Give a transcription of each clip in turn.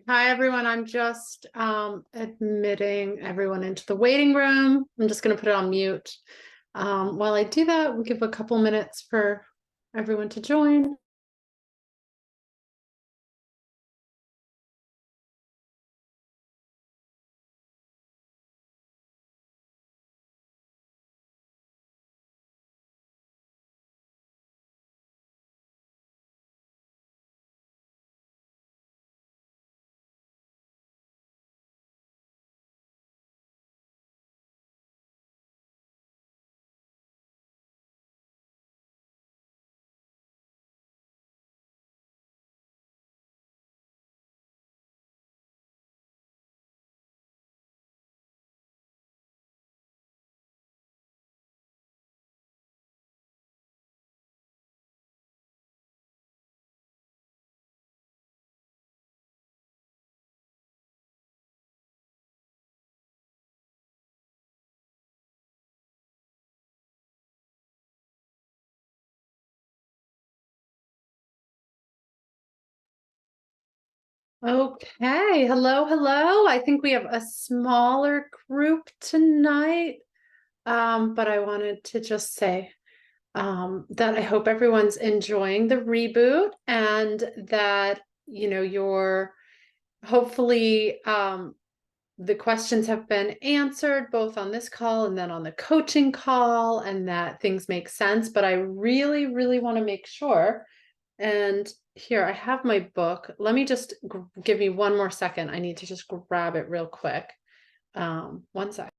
Hi, everyone. I'm just admitting everyone into the waiting room. I'm just going to put it on mute. While I do that, we'll give a couple minutes for everyone to join. Okay, hello, hello. I think we have a smaller group tonight, but I wanted to just say that I hope everyone's enjoying the reboot and that, you're hopefully the questions have been answered both on this call and then on the coaching call, and that things make sense. But I really, really want to make sure. And here I have my book. Let me just give me one more second. I need to just grab it real quick. One sec.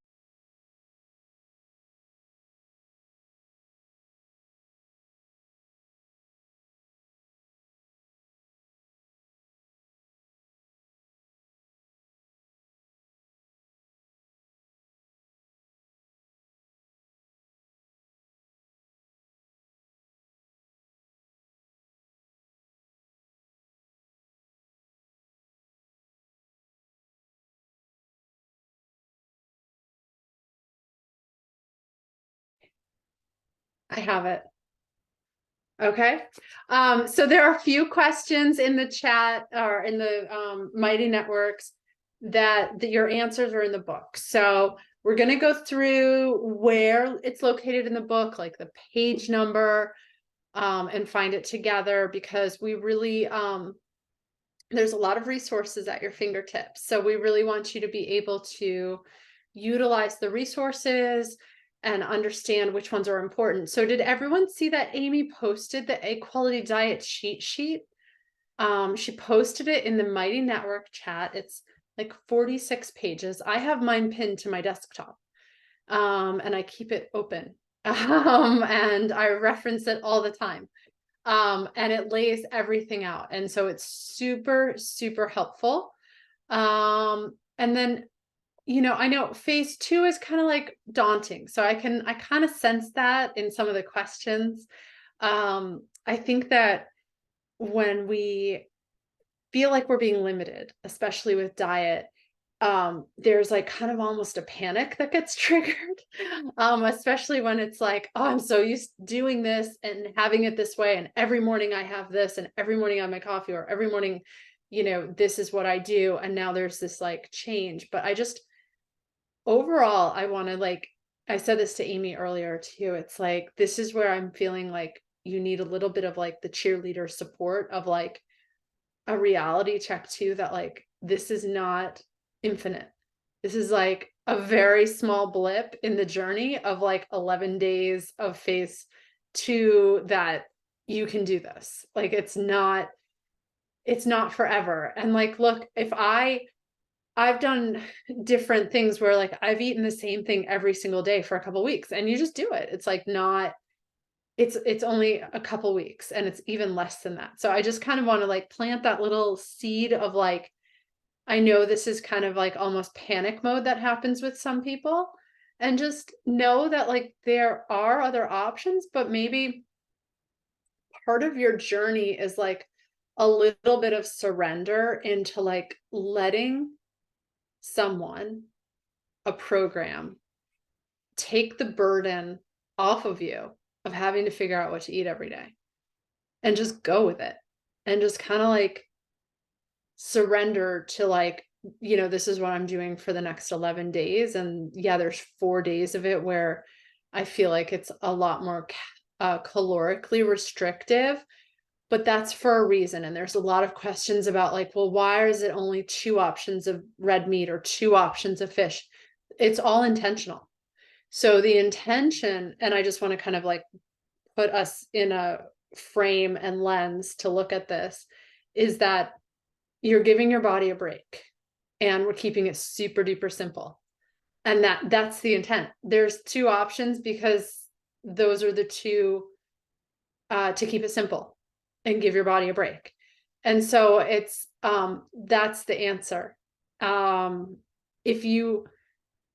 I have it. Okay. So there are a few questions in the chat or in the Mighty Networks that your answers are in the book. So we're going to go through where it's located in the book, like the page number, and find it together, because we really, there's a lot of resources at your fingertips. So we really want you to be able to utilize the resources and understand which ones are important. So did everyone see that Amy posted the egg quality diet cheat sheet? She posted it in the Mighty Network chat. It's like 46 pages. I have mine pinned to my desktop, and I keep it open, and I reference it all the time. And it lays everything out. And so it's super, super helpful. And then, I know phase 2 is kind of like daunting. So I kind of sense that in some of the questions. I think that when we feel like we're being limited, especially with diet, there's like kind of almost a panic that gets triggered, especially when it's like, oh, I'm so used to doing this and having it this way, and every morning I have this, and every morning I have my coffee, or every morning, this is what I do, and now there's this like change. But I just, overall, I want to, like, I said this to Amy earlier too, it's like, this is where I'm feeling like you need a little bit of like the cheerleader support of like a reality check too, that like this is not infinite. This is like a very small blip in the journey of like 11 days of phase 2, that you can do this. Like it's not forever. And like, look, if I've done different things where like I've eaten the same thing every single day for a couple weeks, and you just do it. It's like not, it's only a couple weeks, and it's even less than that. So I just kind of want to like plant that little seed of like, I know this is kind of like almost panic mode that happens with some people, and just know that like there are other options, but maybe part of your journey is like a little bit of surrender into like letting someone, a program, take the burden off of you of having to figure out what to eat every day, and just go with it, and just kind of like surrender to like, this is what I'm doing for the next 11 days. And yeah, there's 4 days of it where I feel like it's a lot more calorically restrictive, but that's for a reason. And there's a lot of questions about like, well, why is it only 2 options of red meat or 2 options of fish? It's all intentional. So the intention, and I just want to kind of like put us in a frame and lens to look at this, is that you're giving your body a break and we're keeping it super duper simple. And that's the intent. There's 2 options because those are the 2 to keep it simple and give your body a break. And so it's that's the answer. If you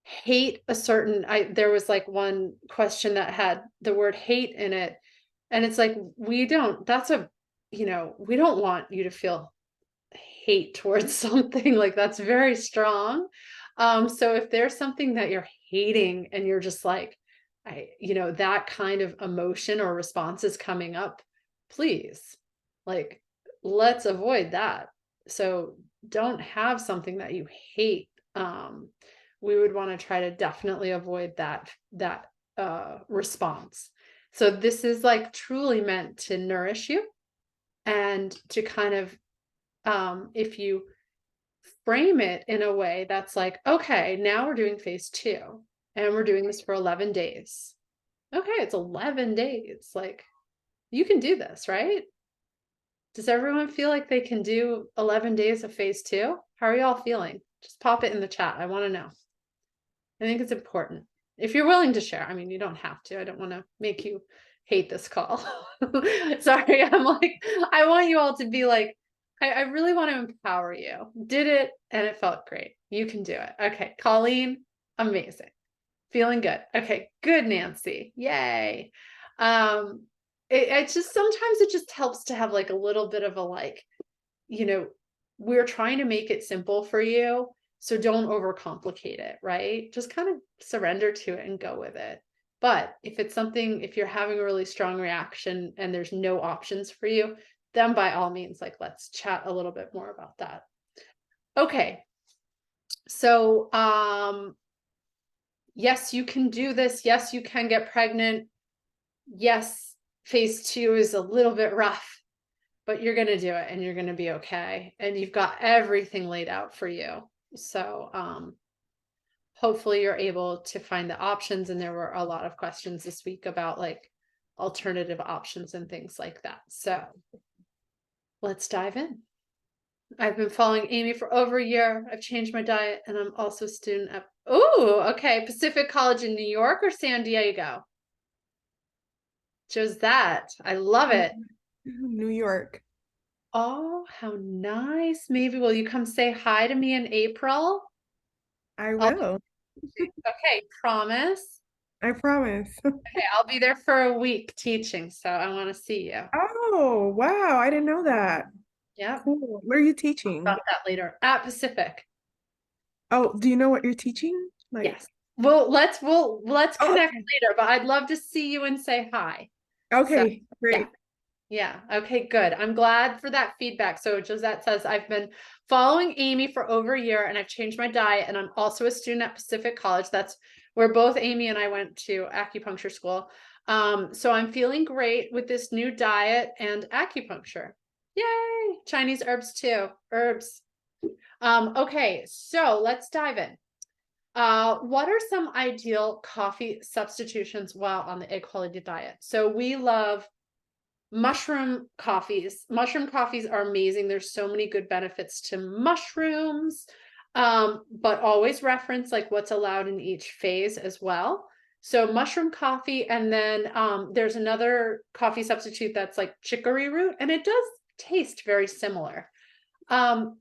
hate a certain, there was like one question that had the word hate in it, and it's like, we don't want you to feel hate towards something. Like, that's very strong. So if there's something that you're hating and you're just like, that kind of emotion or response is coming up, please, like, let's avoid that. So don't have something that you hate. We would want to try to definitely avoid that response. So this is like truly meant to nourish you and to kind of, if you frame it in a way that's like, okay, now we're doing phase 2 and we're doing this for 11 days. Okay, it's 11 days. Like, you can do this, right? Does everyone feel like they can do 11 days of phase 2? How are y'all feeling? Just pop it in the chat. I want to know. I think it's important. If you're willing to share, I mean, you don't have to. I don't want to make you hate this call. Sorry, I'm like, I want you all to be like, I really want to empower you. Did it and it felt great. You can do it. Okay, Colleen, amazing. Feeling good. Okay, good, Nancy. Yay. It just, sometimes it just helps to have like a little bit of a like, we're trying to make it simple for you. So don't overcomplicate it, right? Just kind of surrender to it and go with it. But if you're having a really strong reaction and there's no options for you, then by all means, like, let's chat a little bit more about that. Okay. So, yes, you can do this. Yes, you can get pregnant. Yes, phase 2 is a little bit rough, but you're going to do it and you're going to be okay. And you've got everything laid out for you. So, hopefully you're able to find the options. And there were a lot of questions this week about like alternative options and things like that. So let's dive in. I've been following Amy for over a year. I've changed my diet and I'm also a student at, Pacific College in New York or San Diego? Josette, I love it. New York. Oh, how nice. Maybe will you come say hi to me in April? I will. Okay, promise. I promise. Okay, I'll be there for a week teaching, so I want to see you. Oh, wow. I didn't know that. Yep. Cool. What are you Talk teaching? about that later. At Pacific. Oh, do you know what you're teaching? Like, Yes. Well, let's oh, connect later, but I'd love to see you and say hi. So okay, yeah. great. Yeah. Okay, good. I'm glad for that feedback. So Josette says, I've been following Amy for over a year and I've changed my diet and I'm also a student at Pacific College. That's where both Amy and I went to acupuncture school. So I'm feeling great with this new diet and acupuncture. Yay! Chinese herbs too. Herbs. Okay, so let's dive in. What are some ideal coffee substitutions while on the egg quality diet? So we love mushroom coffees. Mushroom coffees are amazing. There's so many good benefits to mushrooms, but always reference like what's allowed in each phase as well. So mushroom coffee, and then there's another coffee substitute that's like chicory root, and it does taste very similar. I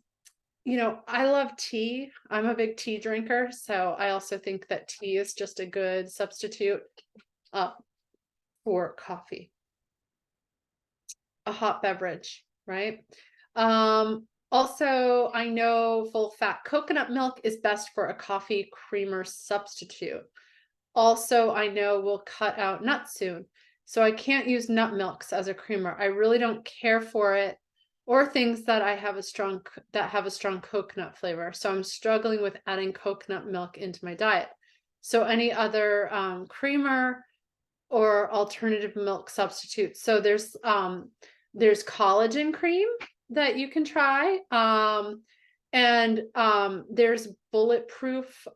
love tea. I'm a big tea drinker, so I also think that tea is just a good substitute for coffee. A hot beverage, right? Also, I know full fat coconut milk is best for a coffee creamer substitute. Also, I know we'll cut out nuts soon, so I can't use nut milks as a creamer. I really don't care for it. or things that have a strong coconut flavor. So I'm struggling with adding coconut milk into my diet. So any other creamer or alternative milk substitutes. So there's collagen cream that you can try. And there's Bulletproof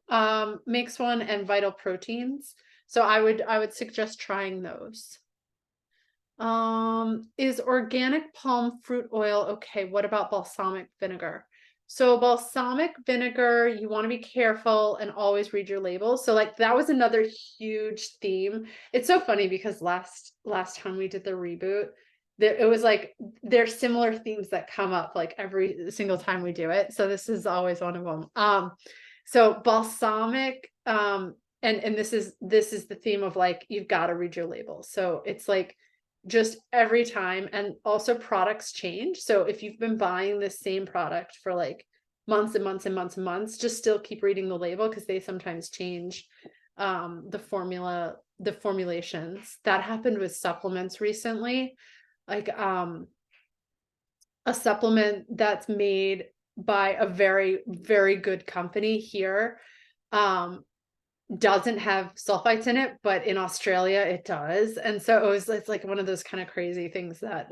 makes one, and Vital Proteins. So I would suggest trying those. Is organic palm fruit oil okay? What about balsamic vinegar? So balsamic vinegar, you want to be careful and always read your labels. So like that was another huge theme. It's so funny because last time we did the reboot, it was like there's similar themes that come up like every single time we do it. So this is always one of them. So balsamic, and this is the theme of like you've got to read your labels. So it's like just every time, and also products change. So if you've been buying this same product for like months and months and months and months, just still keep reading the label because they sometimes change the formulations. That happened with supplements recently, like a supplement that's made by a very, very good company here doesn't have sulfites in it, but in Australia it does. And so it's like one of those kind of crazy things that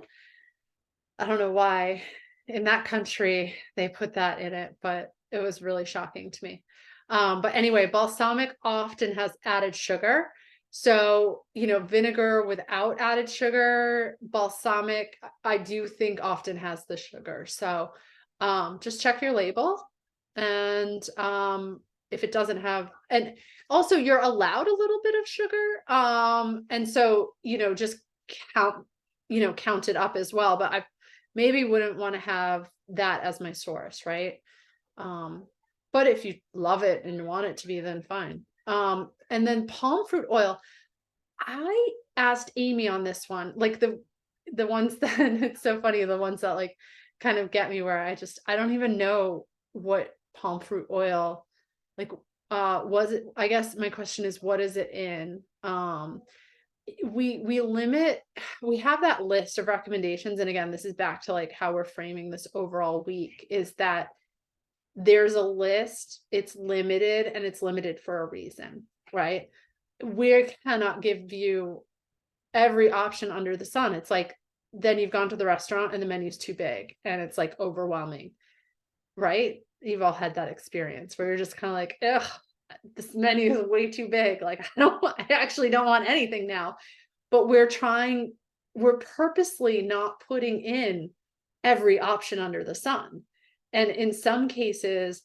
I don't know why in that country they put that in it, but it was really shocking to me. But anyway, balsamic often has added sugar. So, vinegar without added sugar, balsamic, I do think often has the sugar. So, just check your label. And if it doesn't have, and also you're allowed a little bit of sugar. And so, just count it up as well. But I maybe wouldn't want to have that as my source, right? But if you love it and want it to be, then fine. And then palm fruit oil. I asked Amy on this one, like the ones that it's so funny, the ones that like kind of get me where I don't even know what palm fruit oil like was it. I guess my question is, what is it in? We have that list of recommendations, and again, this is back to like how we're framing this overall week, is that there's a list, it's limited, and it's limited for a reason, right? We cannot give you every option under the sun. It's like then you've gone to the restaurant and the menu's too big and it's like overwhelming, right? You've all had that experience where you're just kind of like, ugh, this menu is way too big. Like I actually don't want anything now. But we're purposely not putting in every option under the sun. And in some cases,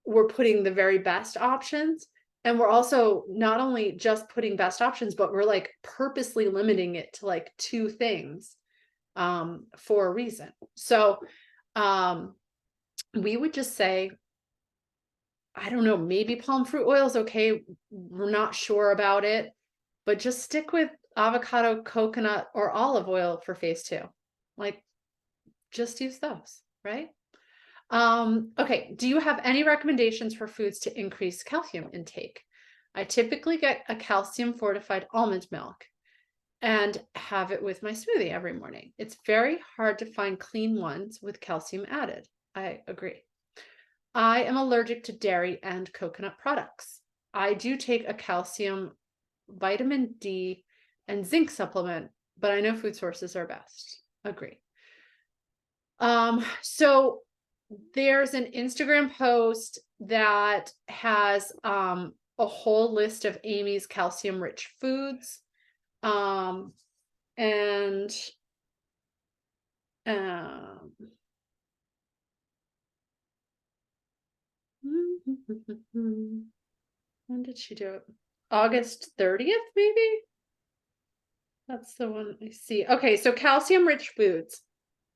we're putting the very best options. And we're also not only just putting best options, but we're like purposely limiting it to like 2 things for a reason. So we would just say, I don't know, maybe palm fruit oil is okay. We're not sure about it, but just stick with avocado, coconut, or olive oil for phase 2. Like, just use those, right? Okay. Do you have any recommendations for foods to increase calcium intake? I typically get a calcium fortified almond milk and have it with my smoothie every morning. It's very hard to find clean ones with calcium added. I agree. I am allergic to dairy and coconut products. I do take a calcium, vitamin D, and zinc supplement, but I know food sources are best. Agree. So there's an Instagram post that has a whole list of AIMEE'S calcium rich foods. And when did she do it? August 30th, maybe? That's the one I see. Okay, so calcium rich foods.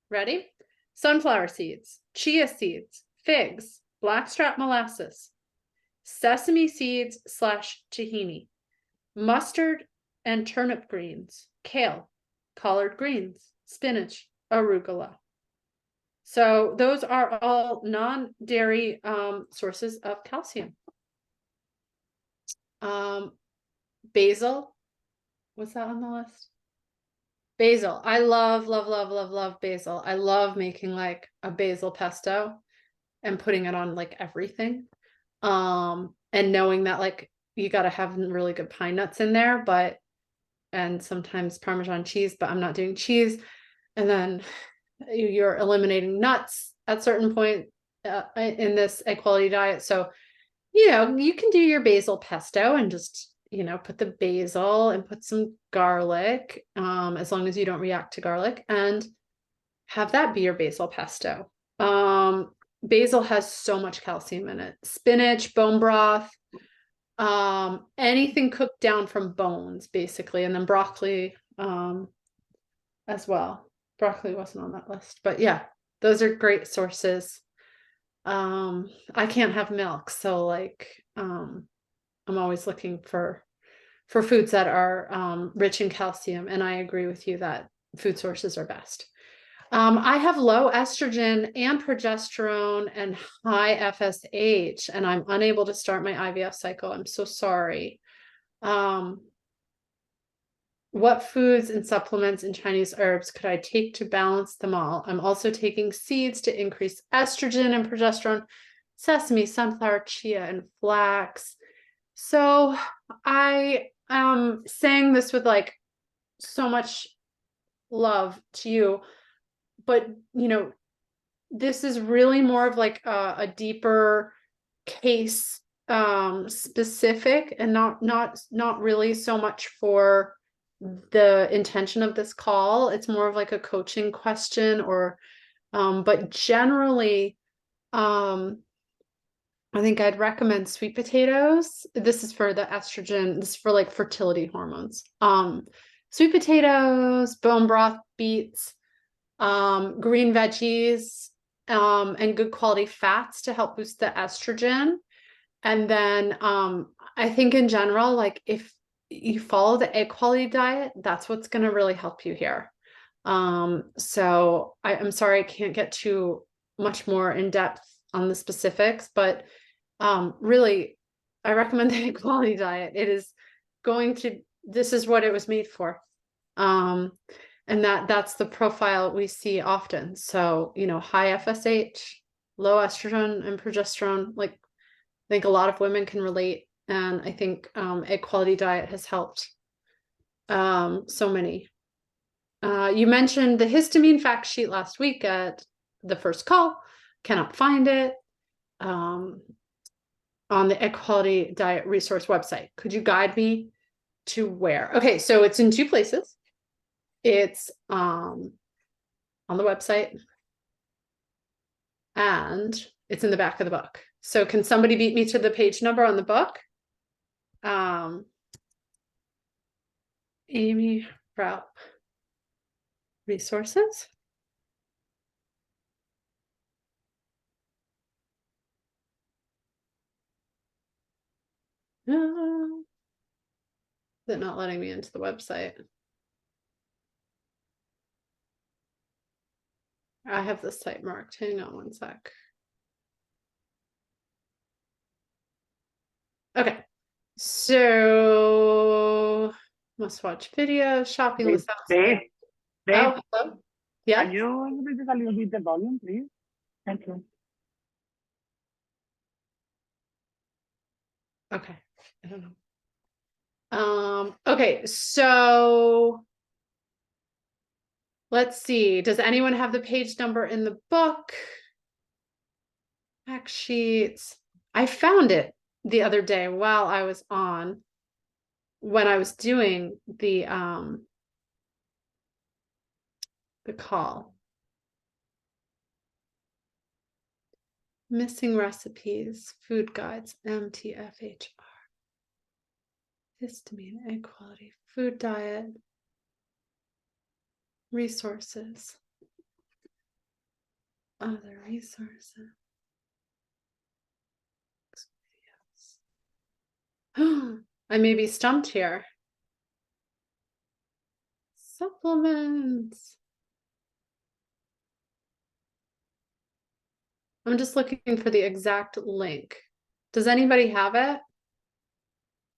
Ready? Sunflower seeds, chia seeds, figs, blackstrap molasses, sesame seeds / tahini, mustard and turnip greens, kale, collard greens, spinach, arugula. So those are all non-dairy sources of calcium. Basil, what's that on the list? Basil. I love, love, love, love, love basil. I love making like a basil pesto and putting it on like everything. And knowing that like you got to have really good pine nuts in there, but and sometimes Parmesan cheese, but I'm not doing cheese. And then you're eliminating nuts at certain point in this equality diet. So, you know, you can do your basil pesto and just, you know, put the basil and put some garlic, as long as you don't react to garlic, and have that be your basil pesto. Basil has so much calcium in it. Spinach, bone broth, anything cooked down from bones, basically, and then broccoli, as well. Broccoli wasn't on that list, but yeah, those are great sources. I can't have milk, so like, I'm always looking for foods that are rich in calcium, and I agree with you that food sources are best. I have low estrogen and progesterone and high FSH, and I'm unable to start my IVF cycle. I'm so sorry. What foods and supplements and Chinese herbs could I take to balance them all? I'm also taking seeds to increase estrogen and progesterone, sesame, sunflower, chia, and flax. So I am saying this with like so much love to you, but you know, this is really more of like a deeper case specific, and not really so much for the intention of this call. It's more of like a coaching question, or but generally I think I'd recommend sweet potatoes. This is for the estrogen, this is for like fertility hormones. Sweet potatoes, bone broth, beets, green veggies, and good quality fats to help boost the estrogen. And then I think in general, like if you follow the egg quality diet, that's what's going to really help you here. So I'm sorry I can't get too much more in depth on the specifics, but really, I recommend the egg quality diet. It is this is what it was made for. And that's the profile we see often. So, you know, high FSH, low estrogen and progesterone, like I think a lot of women can relate. And I think egg quality diet has helped so many. You mentioned the histamine fact sheet last week at the first call. Cannot find it on the egg quality diet resource website. Could you guide me to where? Okay, so it's in two places. It's on the website, and it's in the back of the book. So can somebody beat me to the page number on the book? Amy Raup resources. No, they're not letting me into the website. I have this site marked. Hang on one sec. Okay, so must watch video, shopping list. Dave, Oh, hello. Yeah. are you able to tell you with the volume, please? Thank you. Okay. I don't know. Okay, so let's see. Does anyone have the page number in the book? Fact sheets. I found it the other day while I was on, when I was doing the call. Missing recipes, food guides, MTFHR. Histamine, egg quality, food diet, resources, other resources. I may be stumped here. Supplements. I'm just looking for the exact link. Does anybody have it?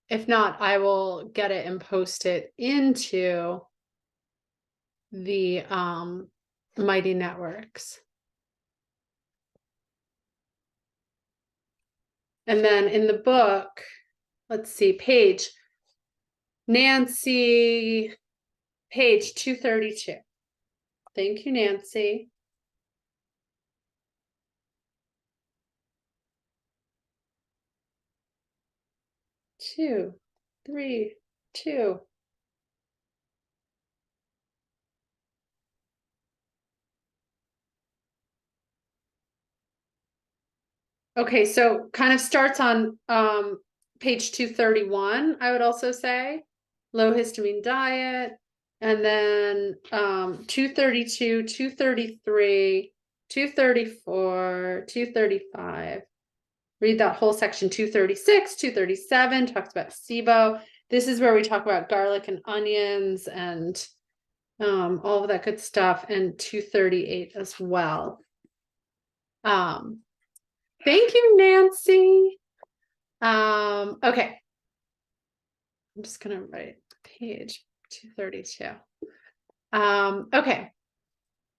If not, I will get it and post it into the Mighty Networks. And then in the book, let's see, Nancy, page 232. Thank you, Nancy. Two, three, two. Okay, so kind of starts on page 231, I would also say. Low histamine diet. And then 232, 233, 234, 235. Read that whole section. 236, 237 talks about SIBO. This is where we talk about garlic and onions and all of that good stuff. And 238 as well. Thank you, Nancy. Okay. I'm just gonna write page 232. Okay.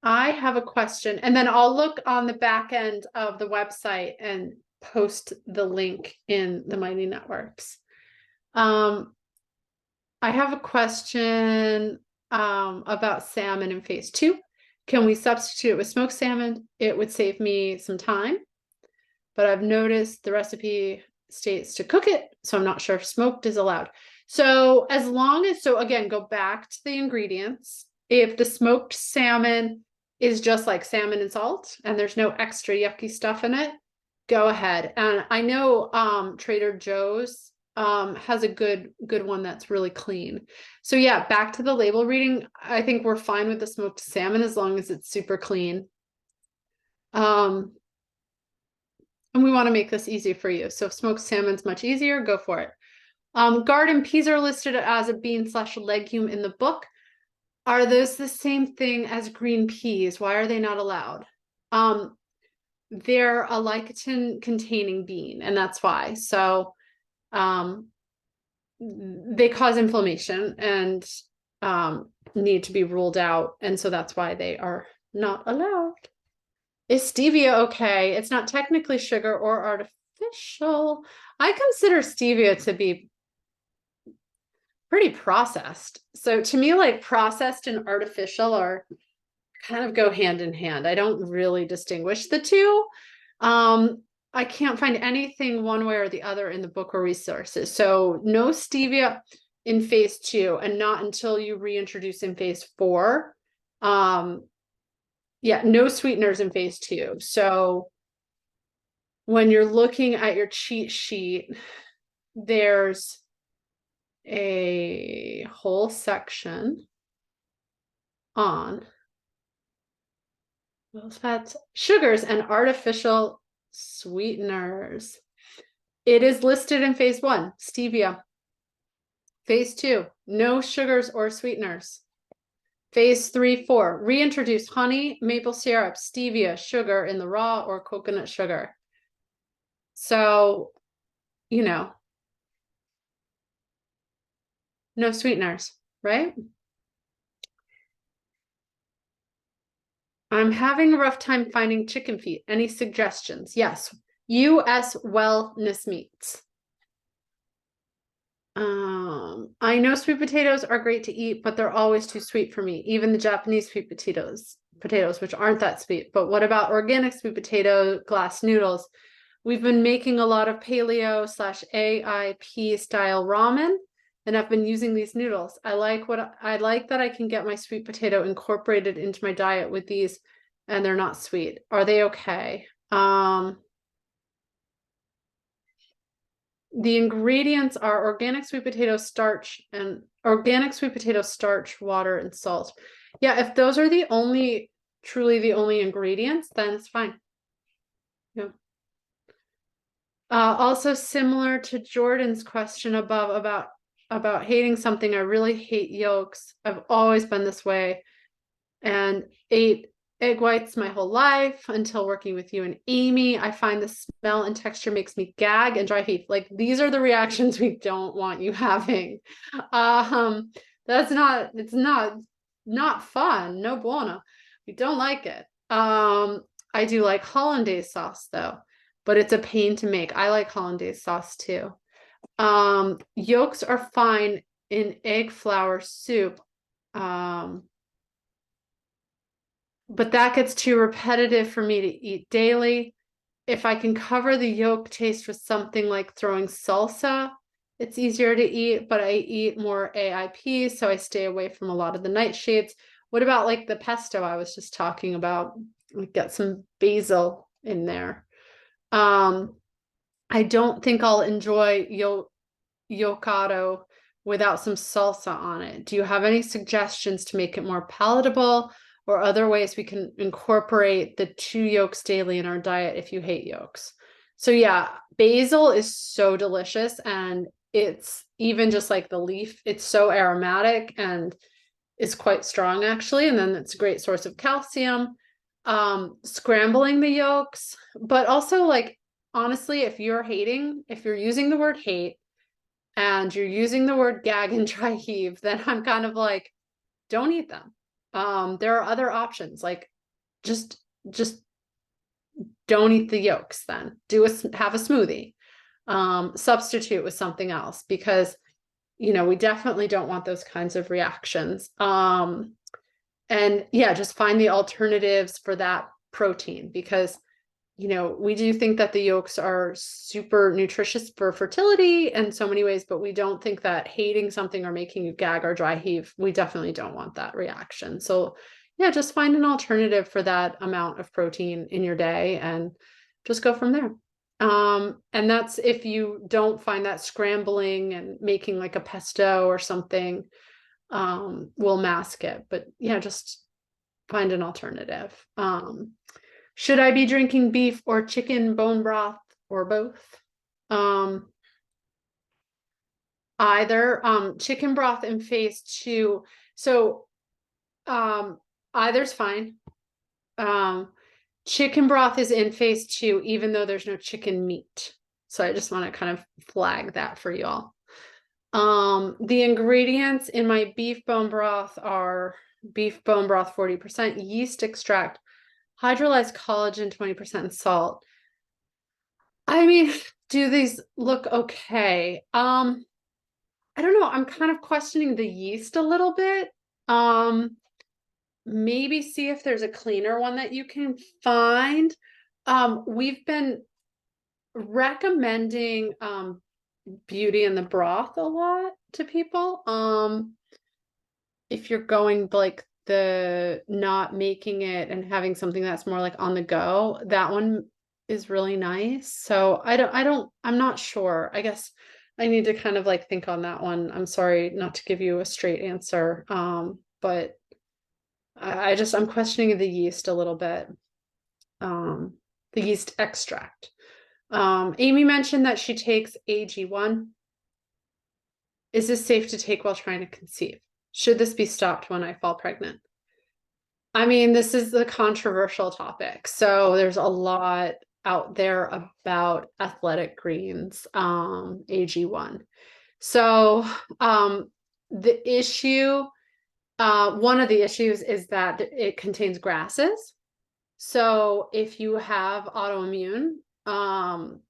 I have a question, and then I'll look on the back end of the website and post the link in the Mighty Networks. I have a question about salmon in phase 2. Can we substitute it with smoked salmon? It would save me some time, but I've noticed the recipe states to cook it, so I'm not sure if smoked is allowed. So as long as, so again, go back to the ingredients. If the smoked salmon is just like salmon and salt and there's no extra yucky stuff in it, go ahead. And I know Trader Joe's has a good one that's really clean. So yeah, back to the label reading. I think we're fine with the smoked salmon as long as it's super clean. And we want to make this easy for you. So if smoked salmon's much easier, go for it. Garden peas are listed as a bean/legume in the book. Are those the same thing as green peas? Why are they not allowed? They're a lecithin containing bean, and that's why. So they cause inflammation and need to be ruled out. And so that's why they are not allowed. Is stevia okay? It's not technically sugar or artificial. I consider stevia to be pretty processed. So to me, like processed and artificial are kind of go hand in hand. I don't really distinguish the two. I can't find anything one way or the other in the book or resources. So no stevia in phase 2 and not until you reintroduce in phase 4. Yeah, no sweeteners in phase 2. So when you're looking at your cheat sheet, there's a whole section on those fats, sugars, and artificial sweeteners. It is listed in phase 1, stevia. Phase 2, no sugars or sweeteners. Phase 3, 4, reintroduce honey, maple syrup, stevia, sugar in the raw or coconut sugar. So, you know, no sweeteners, right? I'm having a rough time finding chicken feet. Any suggestions? Yes. U.S. Wellness Meats. I know sweet potatoes are great to eat, but they're always too sweet for me. Even the Japanese sweet potatoes, which aren't that sweet. But what about organic sweet potato glass noodles? We've been making a lot of paleo/AIP style ramen, and I've been using these noodles. I like that I can get my sweet potato incorporated into my diet with these, and they're not sweet. Are they okay? The ingredients are organic sweet potato starch, water, and salt. Yeah, if those are truly the only ingredients, then it's fine. Yeah. Also similar to Jordan's question above about hating something, I really hate yolks. I've always been this way and ate egg whites my whole life until working with you and Amy. I find the smell and texture makes me gag and dry heave. Like, these are the reactions we don't want you having. It's not not fun. No bueno. We don't like it. I do like hollandaise sauce though, but it's a pain to make. I like hollandaise sauce too. Yolks are fine in egg flour soup. But that gets too repetitive for me to eat daily. If I can cover the yolk taste with something like throwing salsa, it's easier to eat, but I eat more AIP, so I stay away from a lot of the nightshades. What about like the pesto I was just talking about? Like get some basil in there. I don't think I'll enjoy yocado without some salsa on it. Do you have any suggestions to make it more palatable or other ways we can incorporate the 2 yolks daily in our diet if you hate yolks? So yeah, basil is so delicious, and it's even just like the leaf, it's so aromatic and is quite strong actually, and then it's a great source of calcium. Scrambling the yolks, but also like honestly, if you're using the word hate and you're using the word gag and dry heave, then I'm kind of like, don't eat them. There are other options, like just don't eat the yolks then. Have a smoothie. Substitute with something else, because we definitely don't want those kinds of reactions. And yeah, just find the alternatives for that protein, because we do think that the yolks are super nutritious for fertility in so many ways, but we don't think that hating something or making you gag or dry heave, we definitely don't want that reaction. So yeah, just find an alternative for that amount of protein in your day and just go from there. And that's if you don't find that scrambling and making like a pesto or something will mask it. But yeah, just find an alternative. Should I be drinking beef or chicken bone broth or both? Either. Chicken broth in phase 2. So either's fine. Chicken broth is in phase 2, even though there's no chicken meat. So I just want to kind of flag that for y'all. The ingredients in my beef bone broth are beef bone broth 40%, yeast extract, hydrolyzed collagen 20%, and salt. I mean, do these look okay? I don't know. I'm kind of questioning the yeast a little bit. Maybe see if there's a cleaner one that you can find. We've been recommending Beauty in the Broth a lot to people. If you're going like the not making it and having something that's more like on the go, that one is really nice. So I'm not sure. I guess I need to kind of like think on that one. I'm sorry not to give you a straight answer. But I'm questioning the yeast a little bit. The yeast extract. Amy mentioned that she takes AG1. Is this safe to take while trying to conceive? Should this be stopped when I fall pregnant? I mean, this is the controversial topic. So there's a lot out there about athletic greens, AG1. So the issue, one of the issues is that it contains grasses. So if you have autoimmune, and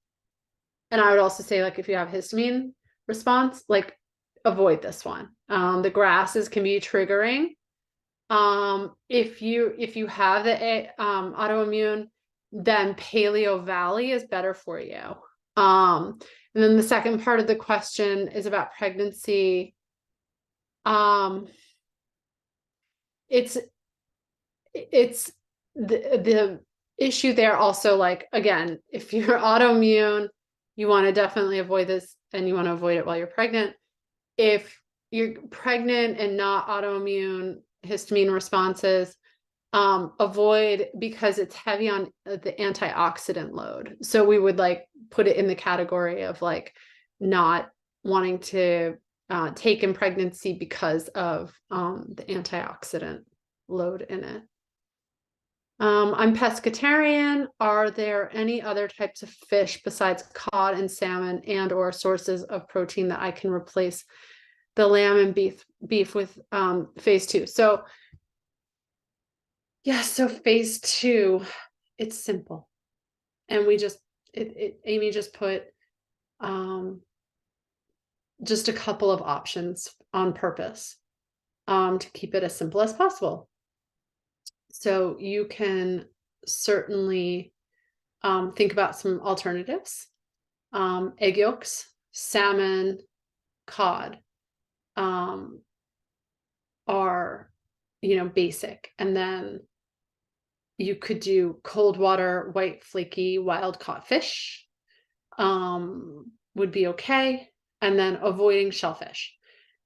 I would also say like if you have histamine response, like avoid this one. The grasses can be triggering. If you have the autoimmune, then Paleo Valley is better for you. And then the second part of the question is about pregnancy. It's the issue there also, like, again, if you're autoimmune, you want to definitely avoid this, and you want to avoid it while you're pregnant. If you're pregnant and not autoimmune histamine responses, avoid, because it's heavy on the antioxidant load. So we would like put it in the category of like not wanting to take in pregnancy because of the antioxidant load in it. I'm pescatarian. Are there any other types of fish besides cod and salmon and or sources of protein that I can replace the lamb and beef with phase 2? So Yeah, so phase 2, it's simple. And we just, Amy just put just a couple of options on purpose to keep it as simple as possible. So you can certainly think about some alternatives. Egg yolks, salmon, cod are, basic. And then you could do cold water, white, flaky, wild caught fish would be okay. And then avoiding shellfish.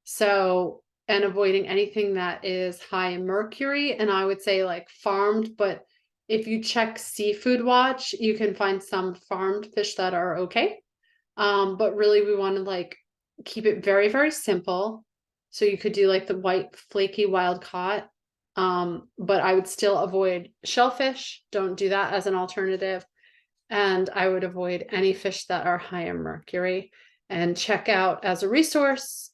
So, and avoiding anything that is high in mercury. And I would say like farmed, but if you check Seafood Watch, you can find some farmed fish that are okay. But really we want to like keep it very, very simple. So you could do like the white, flaky, wild caught. But I would still avoid shellfish. Don't do that as an alternative. And I would avoid any fish that are high in mercury, and check out as a resource,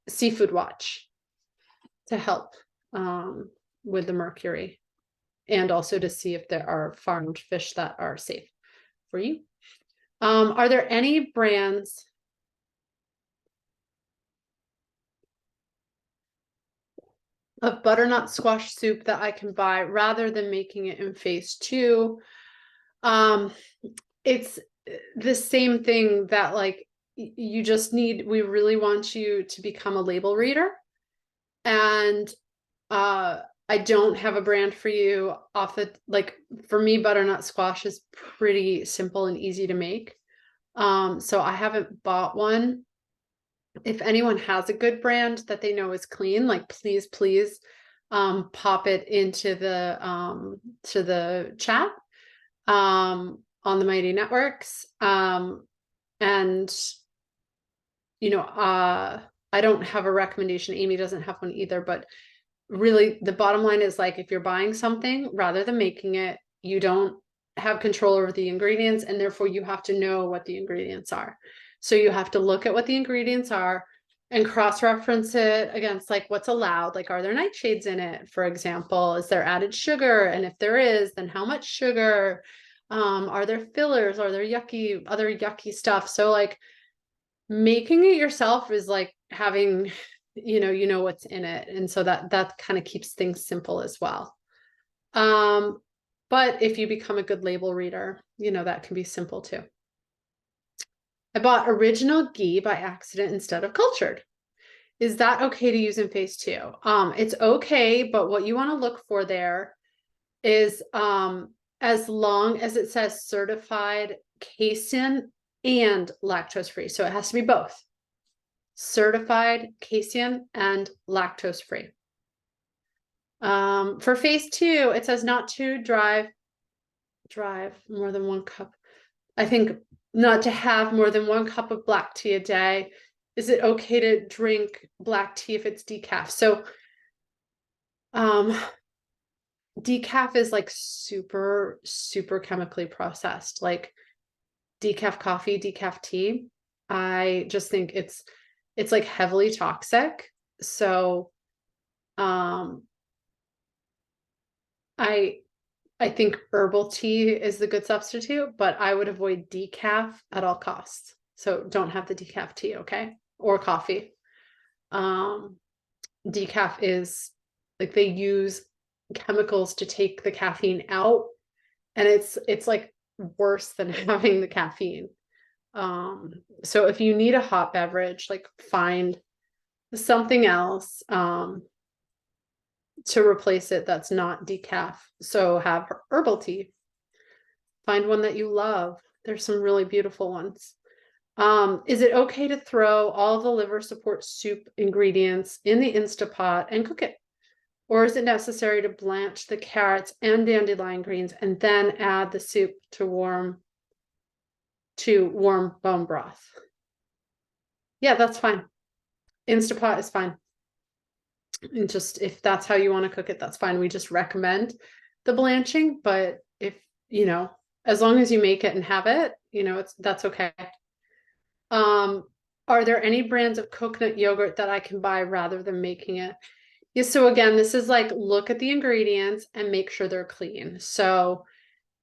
Seafood Watch to help with the mercury, and also to see if there are farmed fish that are safe for you. Are there any brands of butternut squash soup that I can buy rather than making it in phase 2? It's the same thing that like you just need, we really want you to become a label reader. And I don't have a brand for you off the, like for me, butternut squash is pretty simple and easy to make. So I haven't bought one. If anyone has a good brand that they know is clean, like please, please pop it into the chat on the Mighty Networks. And I don't have a recommendation. Amy doesn't have one either, but really the bottom line is like, if you're buying something rather than making it, you don't have control over the ingredients, and therefore you have to know what the ingredients are. So you have to look at what the ingredients are and cross-reference it against like what's allowed. Like, are there nightshades in it, for example? Is there added sugar? And if there is, then how much sugar? Are there fillers? Are there other yucky stuff? So like making it yourself is like having, what's in it. And so that kind of keeps things simple as well. But if you become a good label reader, that can be simple too. I bought original ghee by accident instead of cultured. Is that okay to use in phase 2? It's okay, but what you want to look for there is as long as it says certified casein and lactose free. So it has to be both certified casein and lactose free. For phase 2, it says not to drive more than 1 cup. I think not to have more than 1 cup of black tea a day. Is it okay to drink black tea if it's decaf? So decaf is like super, super chemically processed, like decaf coffee, decaf tea. I just think it's like heavily toxic. So I think herbal tea is the good substitute, but I would avoid decaf at all costs. So don't have the decaf tea, okay? Or coffee. Decaf is like they use chemicals to take the caffeine out, and it's like worse than having the caffeine. So if you need a hot beverage, like find something else to replace it that's not decaf. So have herbal tea. Find one that you love. There's some really beautiful ones. Is it okay to throw all the liver support soup ingredients in the Instapot and cook it? Or is it necessary to blanch the carrots and dandelion greens and then add the soup to warm bone broth? Yeah, that's fine. Instapot is fine. And just if that's how you want to cook it, that's fine. We just recommend the blanching, but if as long as you make it and have it, that's okay. Are there any brands of coconut yogurt that I can buy rather than making it? Yeah, so again, this is like, look at the ingredients and make sure they're clean. So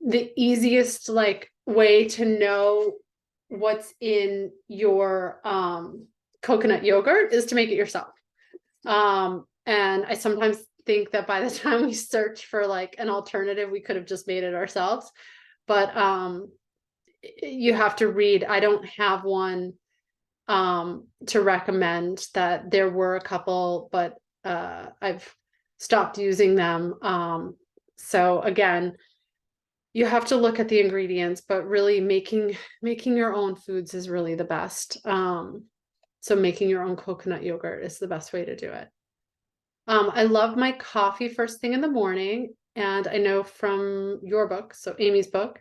the easiest like way to know what's in your coconut yogurt is to make it yourself. And I sometimes think that by the time we search for like an alternative, we could have just made it ourselves. But you have to read. I don't have one to recommend. That there were a couple, but I've stopped using them. So again, you have to look at the ingredients, but really making your own foods is really the best. So making your own coconut yogurt is the best way to do it. I love my coffee first thing in the morning, and I know from your book, so Amy's book,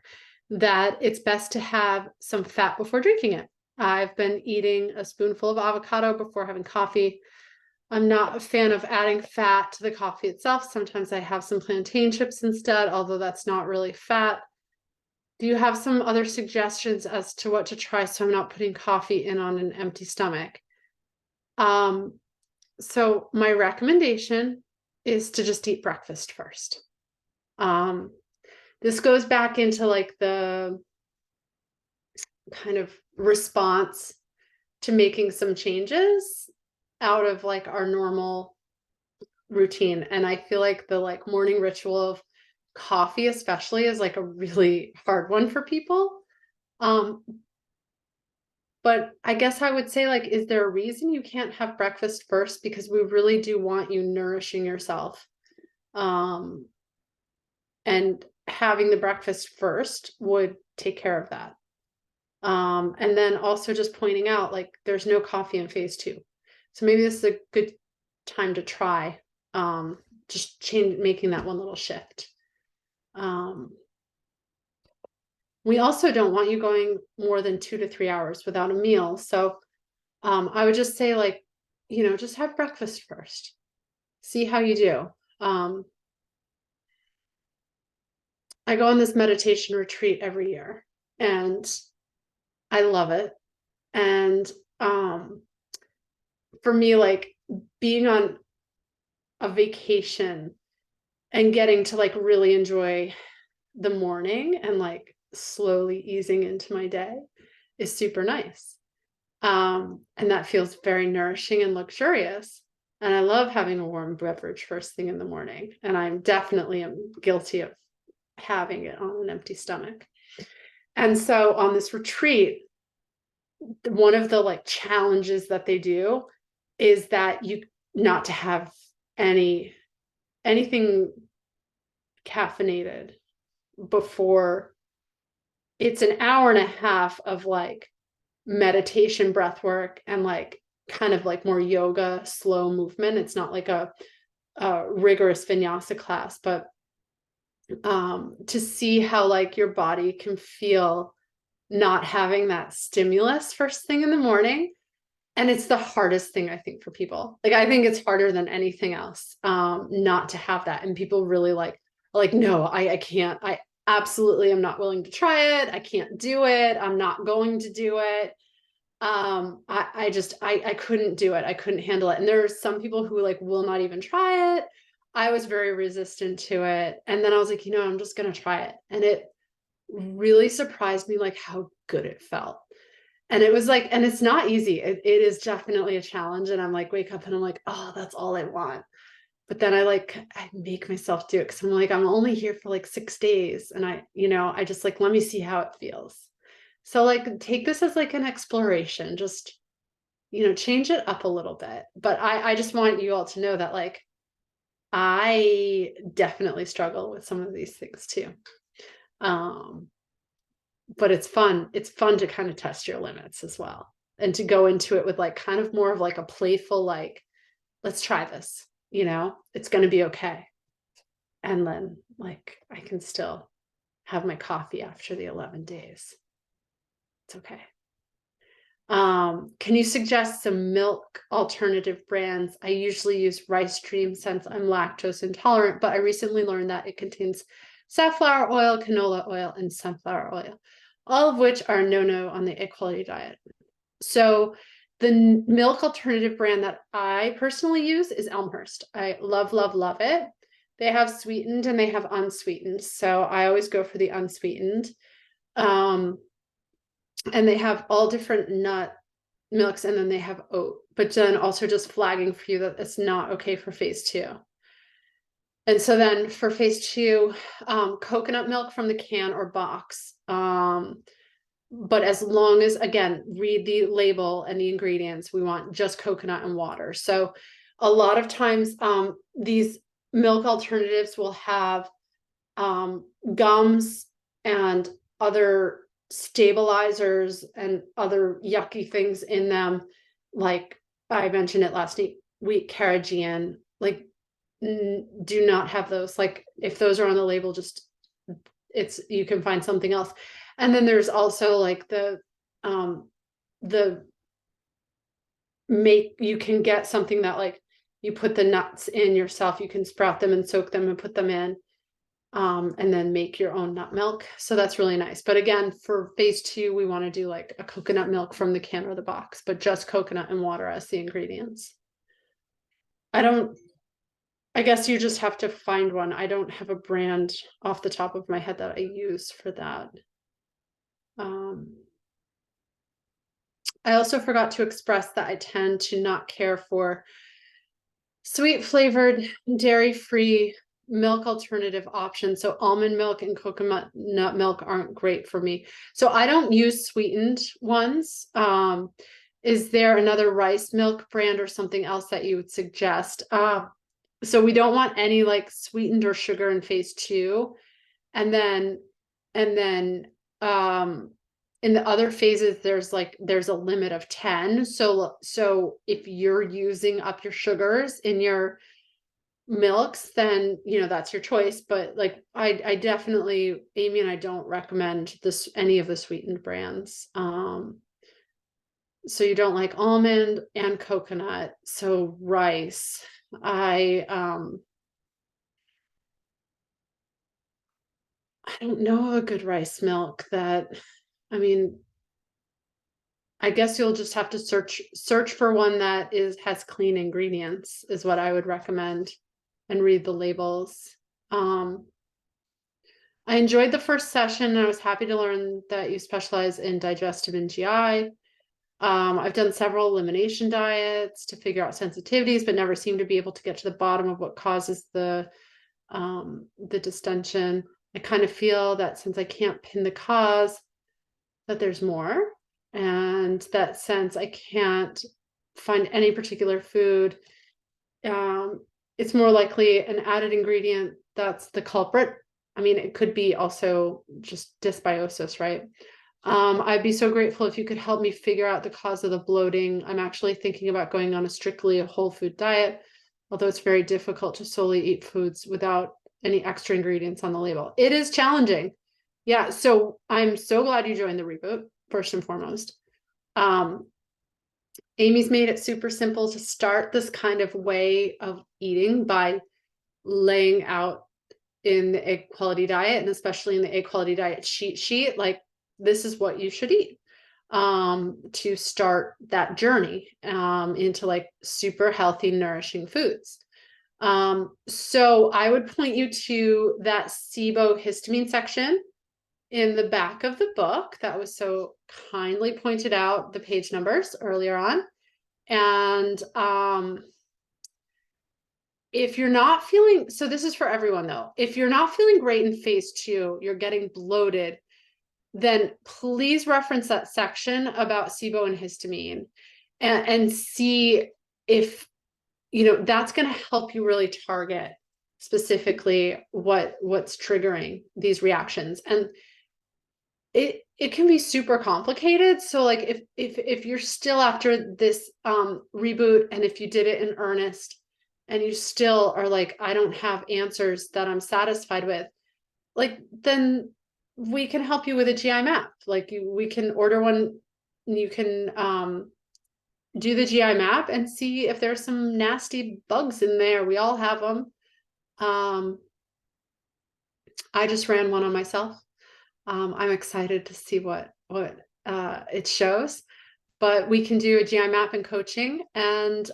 that it's best to have some fat before drinking it. I've been eating a spoonful of avocado before having coffee. I'm not a fan of adding fat to the coffee itself. Sometimes I have some plantain chips instead, although that's not really fat. Do you have some other suggestions as to what to try so I'm not putting coffee in on an empty stomach? So my recommendation is to just eat breakfast first. This goes back into like the kind of response to making some changes out of like our normal routine. And I feel like the like morning ritual of coffee especially is like a really hard one for people. But I guess I would say, like, is there a reason you can't have breakfast first? Because we really do want you nourishing yourself. And having the breakfast first would take care of that. And then also just pointing out, like, there's no coffee in phase 2. So maybe this is a good time to try just making that one little shift. We also don't want you going more than 2 to 3 hours without a meal. So I would just say, like, just have breakfast first. See how you do. I go on this meditation retreat every year and I love it. And for me, like, being on a vacation and getting to like really enjoy the morning and like slowly easing into my day is super nice. And that feels very nourishing and luxurious. And I love having a warm beverage first thing in the morning. And I'm definitely am guilty of having it on an empty stomach. And so on this retreat, one of the like challenges that they do is that you not to have anything caffeinated before. It's an hour and a half of like meditation, breath work, and like kind of like more yoga, slow movement. It's not like a rigorous vinyasa class, but to see how like your body can feel not having that stimulus first thing in the morning. And it's the hardest thing, I think, for people. Like, I think it's harder than anything else, not to have that. And people really like, no, I can't. I absolutely am not willing to try it. I can't do it. I'm not going to do it. I couldn't do it. I couldn't handle it. And there's some people who like will not even try it. I was very resistant to it. And then I was like, I'm just going to try it. And it really surprised me, like how good it felt. And it was like, and it's not easy. It is definitely a challenge. And I'm like, wake up and I'm like, oh, that's all I want. But then I make myself do it because I'm like, I'm only here for like 6 days. And I just like, let me see how it feels. So like, take this as like an exploration, just, change it up a little bit. But I just want you all to know that like, I definitely struggle with some of these things too. But it's fun. It's fun to kind of test your limits as well. And to go into it with like kind of more of like a playful, like, let's try this, it's going to be okay. And then like, I can still have my coffee after the 11 days. It's okay. Can you suggest some milk alternative brands? I usually use Rice Dream since I'm lactose intolerant, but I recently learned that it contains safflower oil, canola oil, and sunflower oil, all of which are no on the equality diet. So milk alternative brand that I personally use is Elmhurst. I love, love, love it. They have sweetened and they have unsweetened. So I always go for the unsweetened. And they have all different nut milks, and then they have oat, but then also just flagging for you that it's not okay for phase 2. And so then for phase 2, coconut milk from the can or box. But as long as, again, read the label and the ingredients, we want just coconut and water. So a lot of times, these milk alternatives will have gums and other stabilizers and other yucky things in them. Like I mentioned it last week, carrageenan, like do not have those. Like if those are on the label, just you can find something else. And then there's also like you can get something that like you put the nuts in yourself, you can sprout them and soak them and put them in, and then make your own nut milk. So that's really nice. But again, for phase 2, we want to do like a coconut milk from the can or the box, but just coconut and water as the ingredients. I guess you just have to find one. I don't have a brand off the top of my head that I use for that. I also forgot to express that I tend to not care for sweet flavored, dairy-free milk alternative options. So almond milk and coconut milk aren't great for me. So I don't use sweetened ones. Is there another rice milk brand or something else that you would suggest? So we don't want any like sweetened or sugar in phase 2. And then in the other phases, there's a limit of 10. So if you're using up your sugars in your milks, then that's your choice. But like I definitely, Amy and I don't recommend any of the sweetened brands. So you don't like almond and coconut. So rice. I don't know a good rice milk that, I mean, I guess you'll just have to search for one that has clean ingredients is what I would recommend, and read the labels. I enjoyed the first session, and I was happy to learn that you specialize in digestive and GI. I've done several elimination diets to figure out sensitivities, but never seem to be able to get to the bottom of what causes the distension. I kind of feel that since I can't pin the cause, that there's more, and that since I can't find any particular food, it's more likely an added ingredient that's the culprit. I mean, it could be also just dysbiosis, right? I'd be so grateful if you could help me figure out the cause of the bloating. I'm actually thinking about going on a strictly whole food diet, although it's very difficult to solely eat foods without any extra ingredients on the label. It is challenging. Yeah, so I'm so glad you joined the reboot, first and foremost. Amy's made it super simple to start this kind of way of eating by laying out in the egg quality diet, and especially in the egg quality diet cheat sheet, like this is what you should eat to start that journey into like super healthy, nourishing foods. So I would point you to that SIBO histamine section in the back of the book that was so kindly pointed out, the page numbers earlier on. And if you're not feeling, so this is for everyone though, if you're not feeling great in phase 2, you're getting bloated, then please reference that section about SIBO and histamine and see if, that's going to help you really target specifically what's triggering these reactions. And it can be super complicated. So like if you're still after this reboot, and if you did it in earnest and you still are like, I don't have answers that I'm satisfied with, like, then we can help you with a GI map. Like we can order one, and you can do the GI map and see if there's some nasty bugs in there. We all have them. I just ran one on myself. I'm excited to see what it shows. but we can do a GI map and coaching. And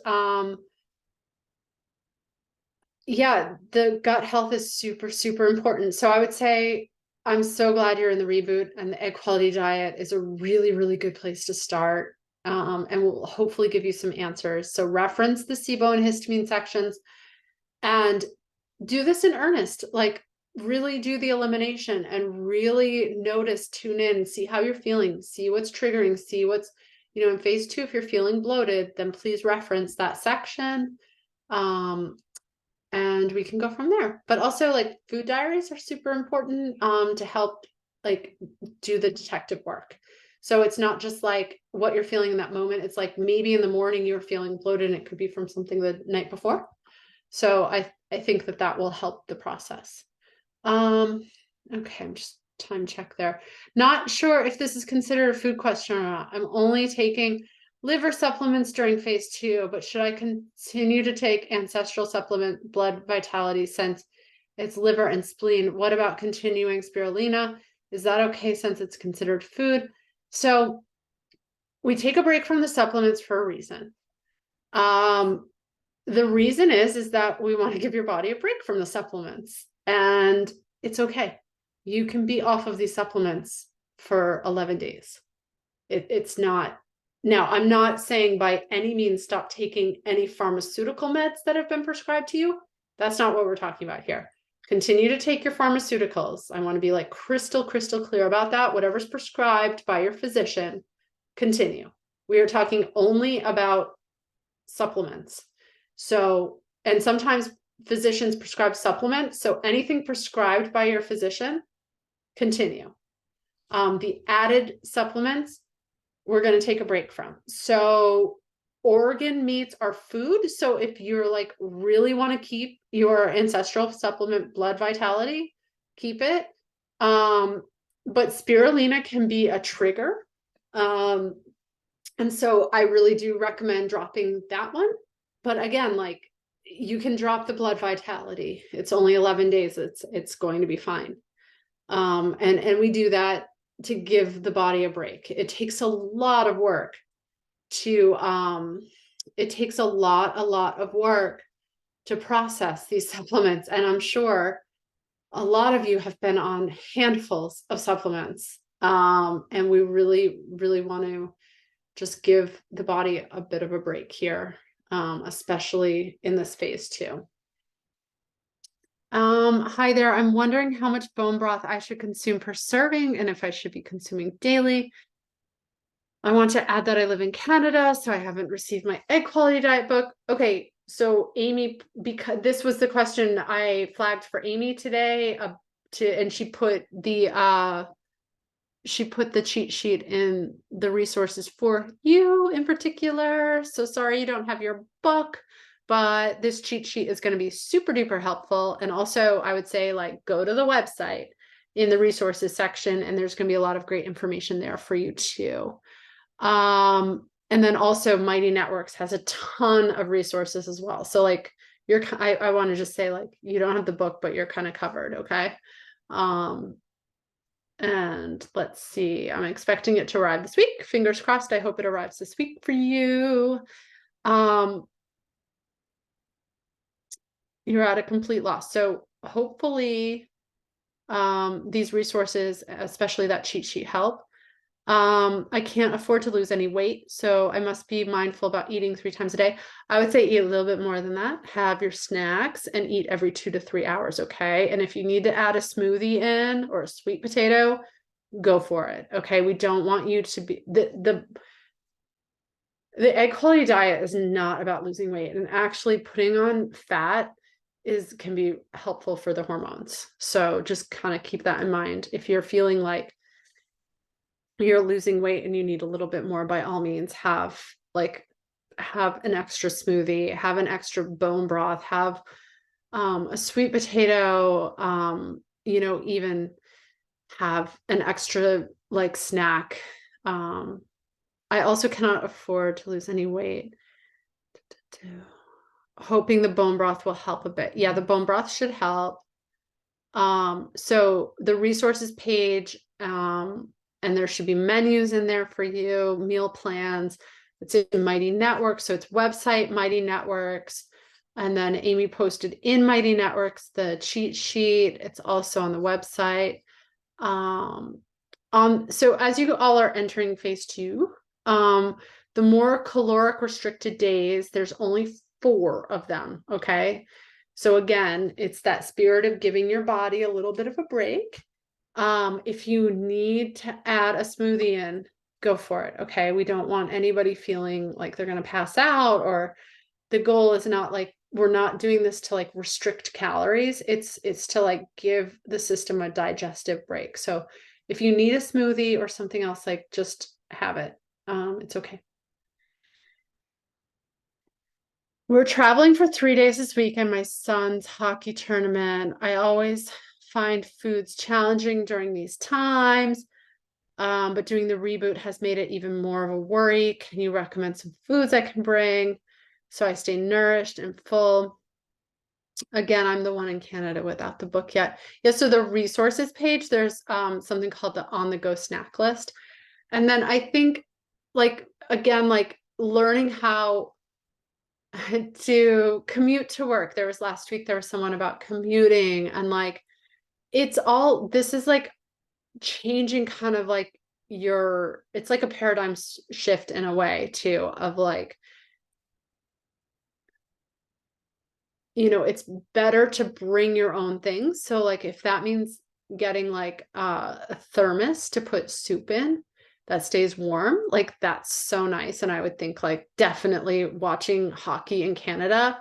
yeah, the gut health is super, super important. So I would say I'm so glad you're in the reboot, and the egg quality diet is a really, really good place to start. And we'll hopefully give you some answers. So reference the SIBO and histamine sections and do this in earnest. Like, really do the elimination and really notice, tune in, see how you're feeling, see what's triggering, see what's, in phase 2, if you're feeling bloated, then please reference that section. And we can go from there. But also, like, food diaries are super important to help like do the detective work. So it's not just like what you're feeling in that moment. It's like maybe in the morning you're feeling bloated and it could be from something the night before. So I think that will help the process. Okay, I'm just time check there. Not sure if this is considered a food question or not. I'm only taking liver supplements during phase 2, but should I continue to take ancestral supplement blood vitality since it's liver and spleen? What about continuing spirulina? Is that okay since it's considered food? So we take a break from the supplements for a reason. The reason is that we want to give your body a break from the supplements, and it's okay. You can be off of these supplements for 11 days. It's not. Now, I'm not saying by any means stop taking any pharmaceutical meds that have been prescribed to you. That's not what we're talking about here. Continue to take your pharmaceuticals. I want to be like crystal clear about that. Whatever's prescribed by your physician, continue. We are talking only about supplements. So, and sometimes physicians prescribe supplements. So anything prescribed by your physician, continue. The added supplements, we're going to take a break from. So organ meats are food. So if you're like really want to keep your ancestral supplement blood vitality, keep it. But spirulina can be a trigger. And so I really do recommend dropping that one. But again, like, you can drop the blood vitality. It's only 11 days. It's going to be fine. And we do that to give the body a break. It takes a lot of work to process these supplements. And I'm sure a lot of you have been on handfuls of supplements. And we really, really want to just give the body a bit of a break here, especially in this phase 2. Hi there. I'm wondering how much bone broth I should consume per serving and if I should be consuming daily. I want to add that I live in Canada, so I haven't received my egg quality diet book. Okay, so Amy, because this was the question I flagged for Amy today, and she put the cheat sheet in the resources for you in particular. So sorry you don't have your book, but this cheat sheet is going to be super duper helpful. And also I would say, like, go to the website in the resources section, and there's going to be a lot of great information there for you too. And then also Mighty Networks has a ton of resources as well. So like, I want to just say, like, you don't have the book, but you're kind of covered. Okay. And let's see, I'm expecting it to arrive this week. Fingers crossed. I hope it arrives this week for you. You're at a complete loss. So hopefully, these resources, especially that cheat sheet, help. I can't afford to lose any weight, so I must be mindful about eating 3 times a day. I would say eat a little bit more than that. Have your snacks and eat every 2 to 3 hours, okay? And if you need to add a smoothie in or a sweet potato, go for it, okay? We don't want you to be the egg quality diet is not about losing weight, and actually putting on fat can be helpful for the hormones. So just kind of keep that in mind. If you're feeling like you're losing weight and you need a little bit more, by all means, have an extra smoothie, have an extra bone broth, have a sweet potato, even have an extra like snack. I also cannot afford to lose any weight. Hoping the bone broth will help a bit. Yeah, the bone broth should help. So the resources page, and there should be menus in there for you, meal plans. It's in Mighty Networks, so it's website Mighty Networks. And then Amy posted in Mighty Networks the cheat sheet. It's also on the website. So as you all are entering phase 2, the more caloric restricted days, there's only 4 of them. Okay. So again, it's that spirit of giving your body a little bit of a break. If you need to add a smoothie in, go for it. Okay. We don't want anybody feeling like they're going to pass out, or the goal is not like, we're not doing this to like restrict calories. It's to like give the system a digestive break. So if you need a smoothie or something else, like just have it. It's okay. We're traveling for 3 days this week and my son's hockey tournament. I always find foods challenging during these times, but doing the reboot has made it even more of a worry. Can you recommend some foods I can bring so I stay nourished and full? Again, I'm the one in Canada without the book yet. Yeah, so the resources page, there's something called the on the go snack list. And then I think, like, again, like learning how to commute to work. There was last week, there was someone about commuting, and like, this is like changing kind of like it's like a paradigm shift in a way too, of like, it's better to bring your own things. So like, if that means getting like a thermos to put soup in that stays warm, like that's so nice. And I would think like definitely watching hockey in Canada.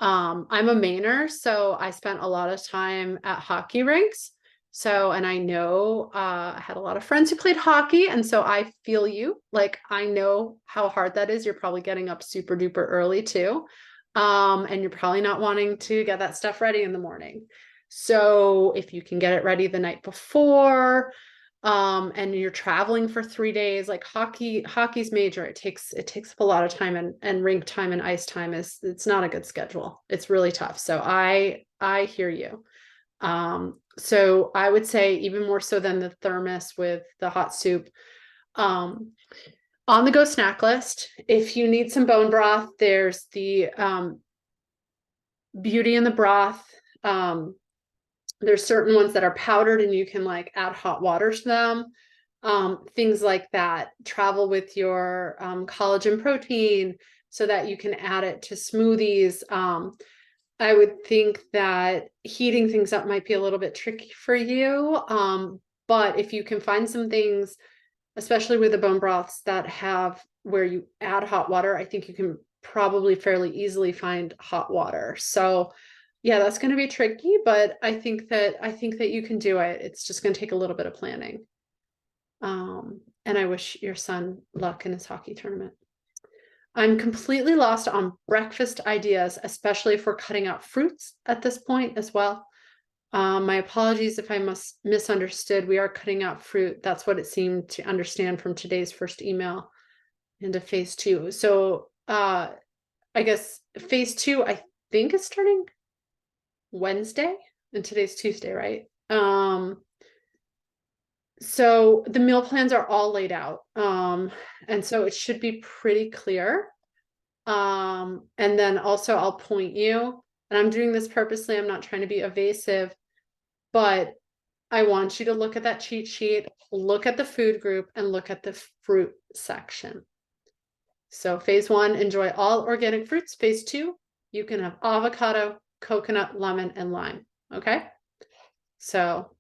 I'm a Mainer, so I spent a lot of time at hockey rinks. So, and I know I had a lot of friends who played hockey. And so I feel you, like, I know how hard that is. You're probably getting up super duper early too. And you're probably not wanting to get that stuff ready in the morning. So if you can get it ready the night before, and you're traveling for 3 days, like hockey's major. It takes up a lot of time, and rink time and ice time it's not a good schedule. It's really tough. So I hear you. So I would say even more so than the thermos with the hot soup, on the go snack list, if you need some bone broth, there's the Beauty in the Broth. There's certain ones that are powdered and you can like add hot water to them. Things like that. Travel with your collagen protein so that you can add it to smoothies. I would think that heating things up might be a little bit tricky for you. But if you can find some things, especially with the bone broths that have where you add hot water, I think you can probably fairly easily find hot water. So yeah, that's going to be tricky, but I think that you can do it. It's just going to take a little bit of planning. And I wish your son luck in his hockey tournament. I'm completely lost on breakfast ideas, especially if we're cutting out fruits at this point as well. My apologies if I misunderstood. We are cutting out fruit. That's what it seemed to understand from today's first email into phase 2. So I guess phase 2, I think, is starting Wednesday, and today's Tuesday, right? So the meal plans are all laid out. And so it should be pretty clear. And then also I'll point you, and I'm doing this purposely. I'm not trying to be evasive, but I want you to look at that cheat sheet, look at the food group, and look at the fruit section. So phase 1, enjoy all organic fruits. Phase 2, you can have avocado, coconut, lemon, and lime. Okay. So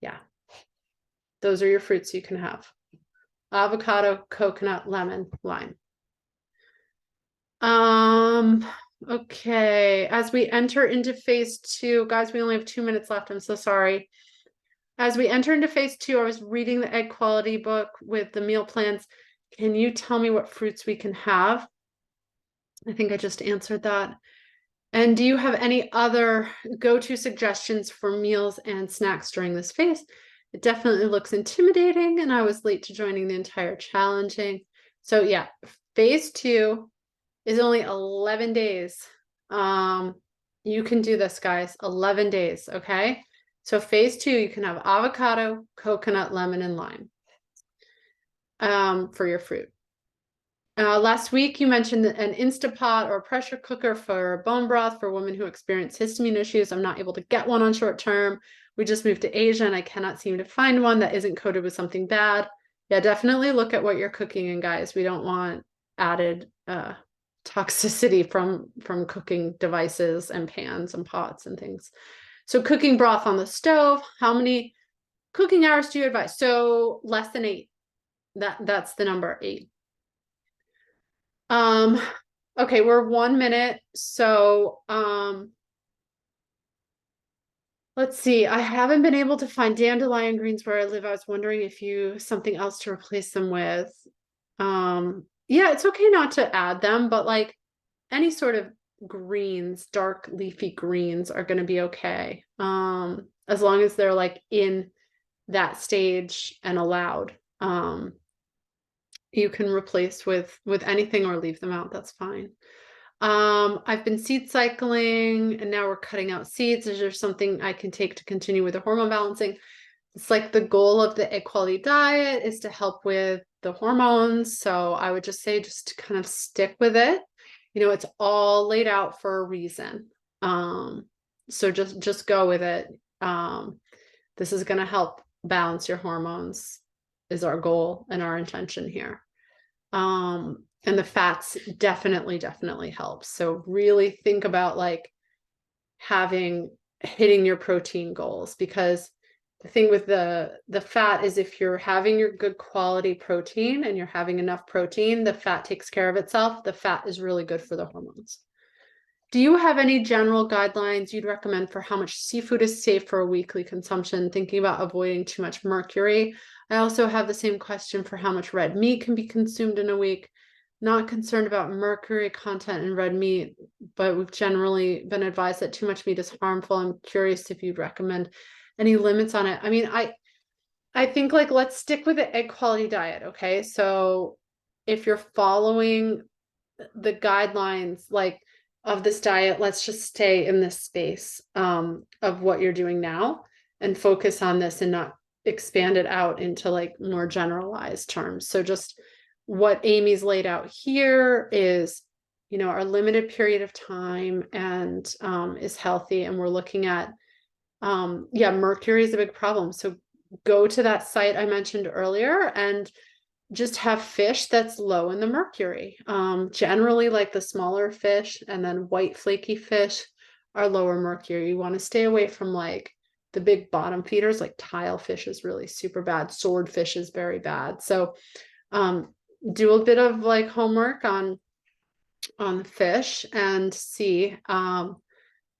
yeah, those are your fruits you can have: avocado, coconut, lemon, lime. Okay, as we enter into phase 2, guys, we only have 2 minutes left. I'm so sorry. As we enter into phase 2, I was reading the egg quality book with the meal plans. Can you tell me what fruits we can have? I think I just answered that. And do you have any other go-to suggestions for meals and snacks during this phase? It definitely looks intimidating, and I was late to joining the entire challenging. So yeah, phase 2 is only 11 days. You can do this, guys. 11 days, okay? So phase 2, you can have avocado, coconut, lemon, and lime for your fruit. Last week, you mentioned an Instapot or pressure cooker for bone broth for women who experience histamine issues. I'm not able to get one on short term. We just moved to Asia and I cannot seem to find one that isn't coated with something bad. Yeah, definitely look at what you're cooking in, guys. We don't want added toxicity from cooking devices and pans and pots and things. So cooking broth on the stove, how many cooking hours do you advise? So less than 8. That's the number, 8. Okay, we're 1 minute. So, let's see. I haven't been able to find dandelion greens where I live. I was wondering if you something else to replace them with. Yeah, it's okay not to add them, but like any sort of greens, dark leafy greens are going to be okay. As long as they're like in that stage and allowed. You can replace with anything or leave them out. That's fine. I've been seed cycling and now we're cutting out seeds. Is there something I can take to continue with the hormone balancing? It's like the goal of the egg quality diet is to help with the hormones. So I would just say just kind of stick with it. You know, it's all laid out for a reason. So just go with it. This is going to help balance your hormones is our goal and our intention here. And the fats definitely helps. So really think about like hitting your protein goals, because the thing with the fat is if you're having your good quality protein and you're having enough protein, the fat takes care of itself. The fat is really good for the hormones. Do you have any general guidelines you'd recommend for how much seafood is safe for a weekly consumption, thinking about avoiding too much mercury? I also have the same question for how much red meat can be consumed in a week. Not concerned about mercury content in red meat, but we've generally been advised that too much meat is harmful. I'm curious if you'd recommend any limits on it. I mean, I think like let's stick with the egg quality diet, okay? So if you're following the guidelines like of this diet, let's just stay in this space of what you're doing now and focus on this and not expand it out into like more generalized terms. So just what Amy's laid out here is, you know, our limited period of time and is healthy. And we're looking at, yeah, mercury is a big problem. So go to that site I mentioned earlier and just have fish that's low in the mercury. Generally like the smaller fish and then white flaky fish are lower mercury. You want to stay away from like the big bottom feeders, like tile fish is really super bad. Swordfish is very bad. So do a bit of like homework on the fish and see,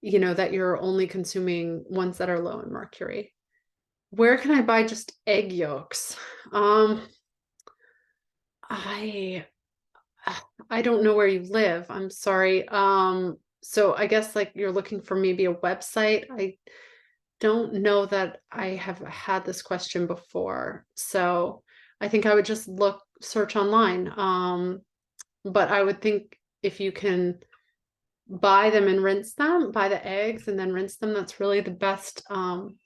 you know, that you're only consuming ones that are low in mercury. Where can I buy just egg yolks? I don't know where you live. I'm sorry. So I guess like you're looking for maybe a website. I don't know that I have had this question before. So I think I would just search online. But I would think if you can buy them and rinse them, buy the eggs and then rinse them, that's really the best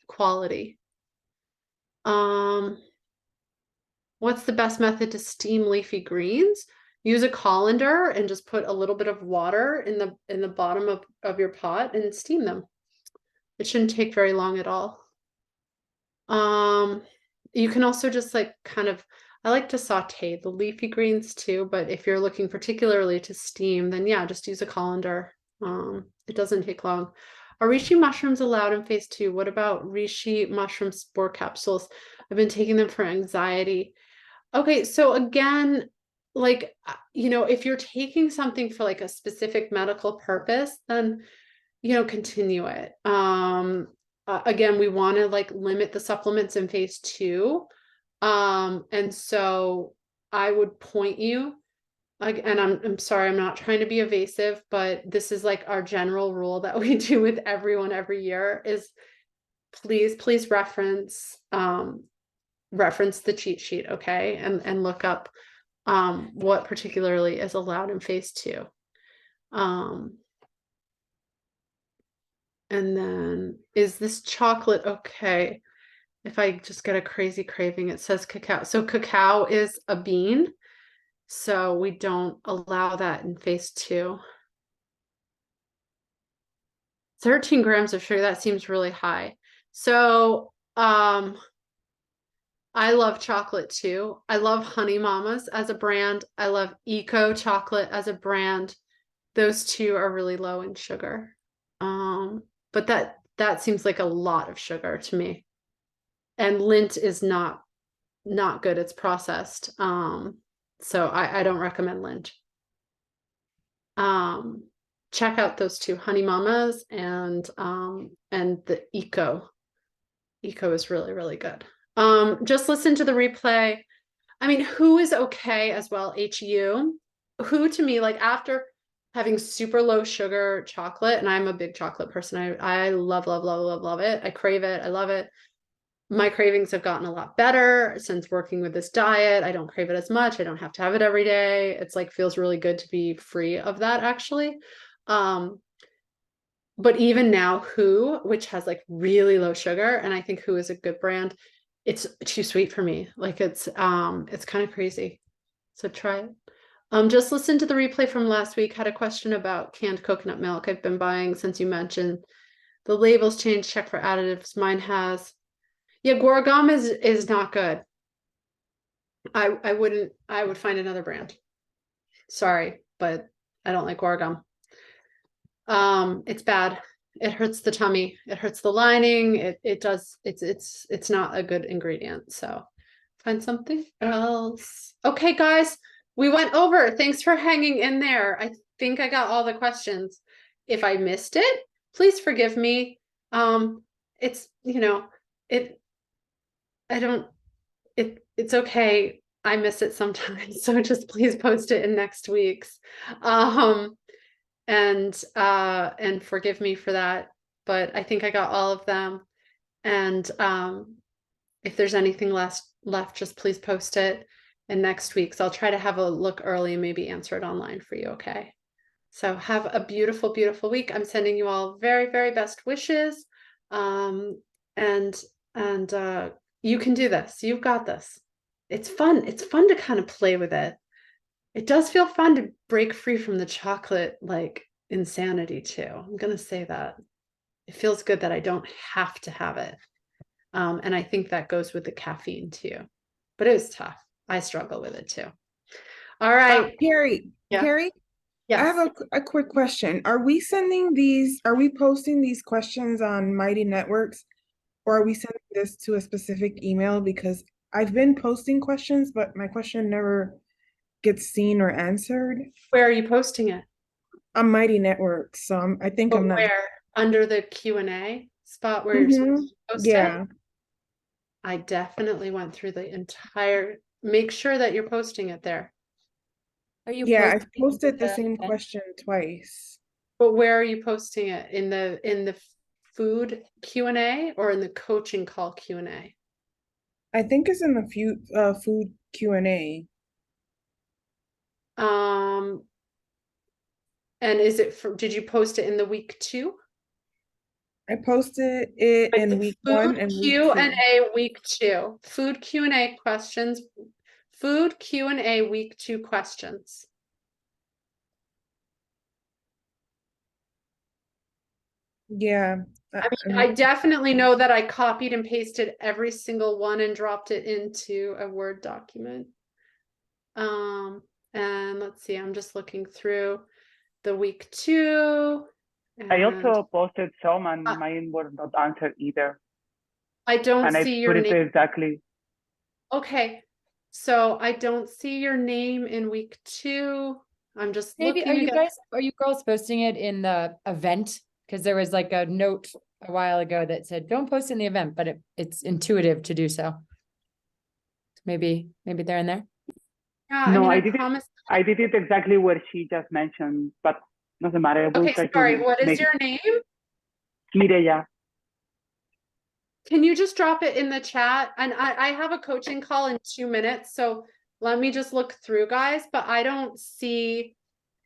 quality. What's the best method to steam leafy greens? Use a colander and just put a little bit of water in the bottom of your pot and steam them. It shouldn't take very long at all. You can also just like kind of, I like to saute the leafy greens too, but if you're looking particularly to steam, then yeah, just use a colander. It doesn't take long. Are reishi mushrooms allowed in phase 2? What about reishi mushroom spore capsules? I've been taking them for anxiety. Okay, so again, like, you know, if you're taking something for like a specific medical purpose, then, you know, continue it. Again, we want to like limit the supplements in phase 2. And so I would point you, like, and I'm sorry, I'm not trying to be evasive, but this is like our general rule that we do with everyone every year is please reference the cheat sheet, okay? And look up what particularly is allowed in phase 2. And then is this chocolate okay? If I just get a crazy craving, it says cacao. So cacao is a bean. So we don't allow that in phase 2. 13 grams of sugar, that seems really high. So I love chocolate too. I love Honey Mamas as a brand. I love Eco Chocolate as a brand. Those two are really low in sugar. But that seems like a lot of sugar to me. And Lindt is not good. It's processed. So I don't recommend Lindt. Check out those two, Honey Mamas and the Eco. Eco is really, really good. Just listen to the replay. I mean, who is okay as well? HU. Who to me, like after having super low sugar chocolate, and I'm a big chocolate person. I love, love, love, love, love it. I crave it. I love it. My cravings have gotten a lot better since working with this diet. I don't crave it as much. I don't have to have it every day. It's like feels really good to be free of that actually. But even now, Who, which has like really low sugar, and I think Who is a good brand, it's too sweet for me. Like it's kind of crazy. So try it. Just listen to the replay from last week. Had a question about canned coconut milk I've been buying since you mentioned the labels changed. Check for additives. Mine has. Yeah, guar gum is not good. I would find another brand. Sorry, but I don't like guar gum. It's bad. It hurts the tummy. It hurts the lining. It's not a good ingredient. So find something else. Okay, guys, we went over. Thanks for hanging in there. I think I got all the questions. If I missed it, please forgive me. It's, it's okay. I miss it sometimes. So just please post it in next week's. And forgive me for that, but I think I got all of them. And if there's anything left, just please post it in next week's. I'll try to have a look early and maybe answer it online for you. Okay. So have a beautiful, beautiful week. I'm sending you all very, very best wishes. And you can do this. You've got this. It's fun. It's fun to kind of play with it. It does feel fun to break free from the chocolate like insanity too. I'm gonna say that. It feels good that I don't have to have it. And I think that goes with the caffeine too. But it was tough. I struggle with it too. All right. Carrie, Yeah. Carrie, I Yes. have a quick question. Are we posting these questions on Mighty Networks, or are we sending this to a specific email? Because I've been posting questions, but my question never gets seen or answered Where are you posting it? on Mighty Networks. So I think But I'm not. where? Under the Q&A spot where you're Mhm. supposed to post Yeah. it? I definitely went through the entire, make sure that you're posting it there. Are you Yeah, I've posting posted the the same event? question twice. But where are you posting it? In the food Q&A or in the coaching call Q&A? I think it's in the food Q&A. And is it did you post it in the week 2? I posted it Like in the week food 1 and week 2. Q&A week 2. Food Q&A questions. Food Q&A week 2 questions. Yeah. I mean, I definitely know that I copied and pasted every single one and dropped it into a Word document. And let's see, I'm just looking through the week 2. I And also posted some and mine were not answered either. I don't And I see put your it name. exactly. Okay, so I don't see your name in week 2. I'm just Maybe looking again. are you girls posting it in the event? Because there was like a note a while ago that said, don't post in the event, but it's intuitive to do so. Maybe they're in there. Yeah, No, I did promise. I did it exactly where she just mentioned, but doesn't matter. I will Okay, try sorry, to what is make your name? Mireya. Can you just drop it in the chat? And I have a coaching call in 2 minutes, so let me just look through, guys, but I don't see,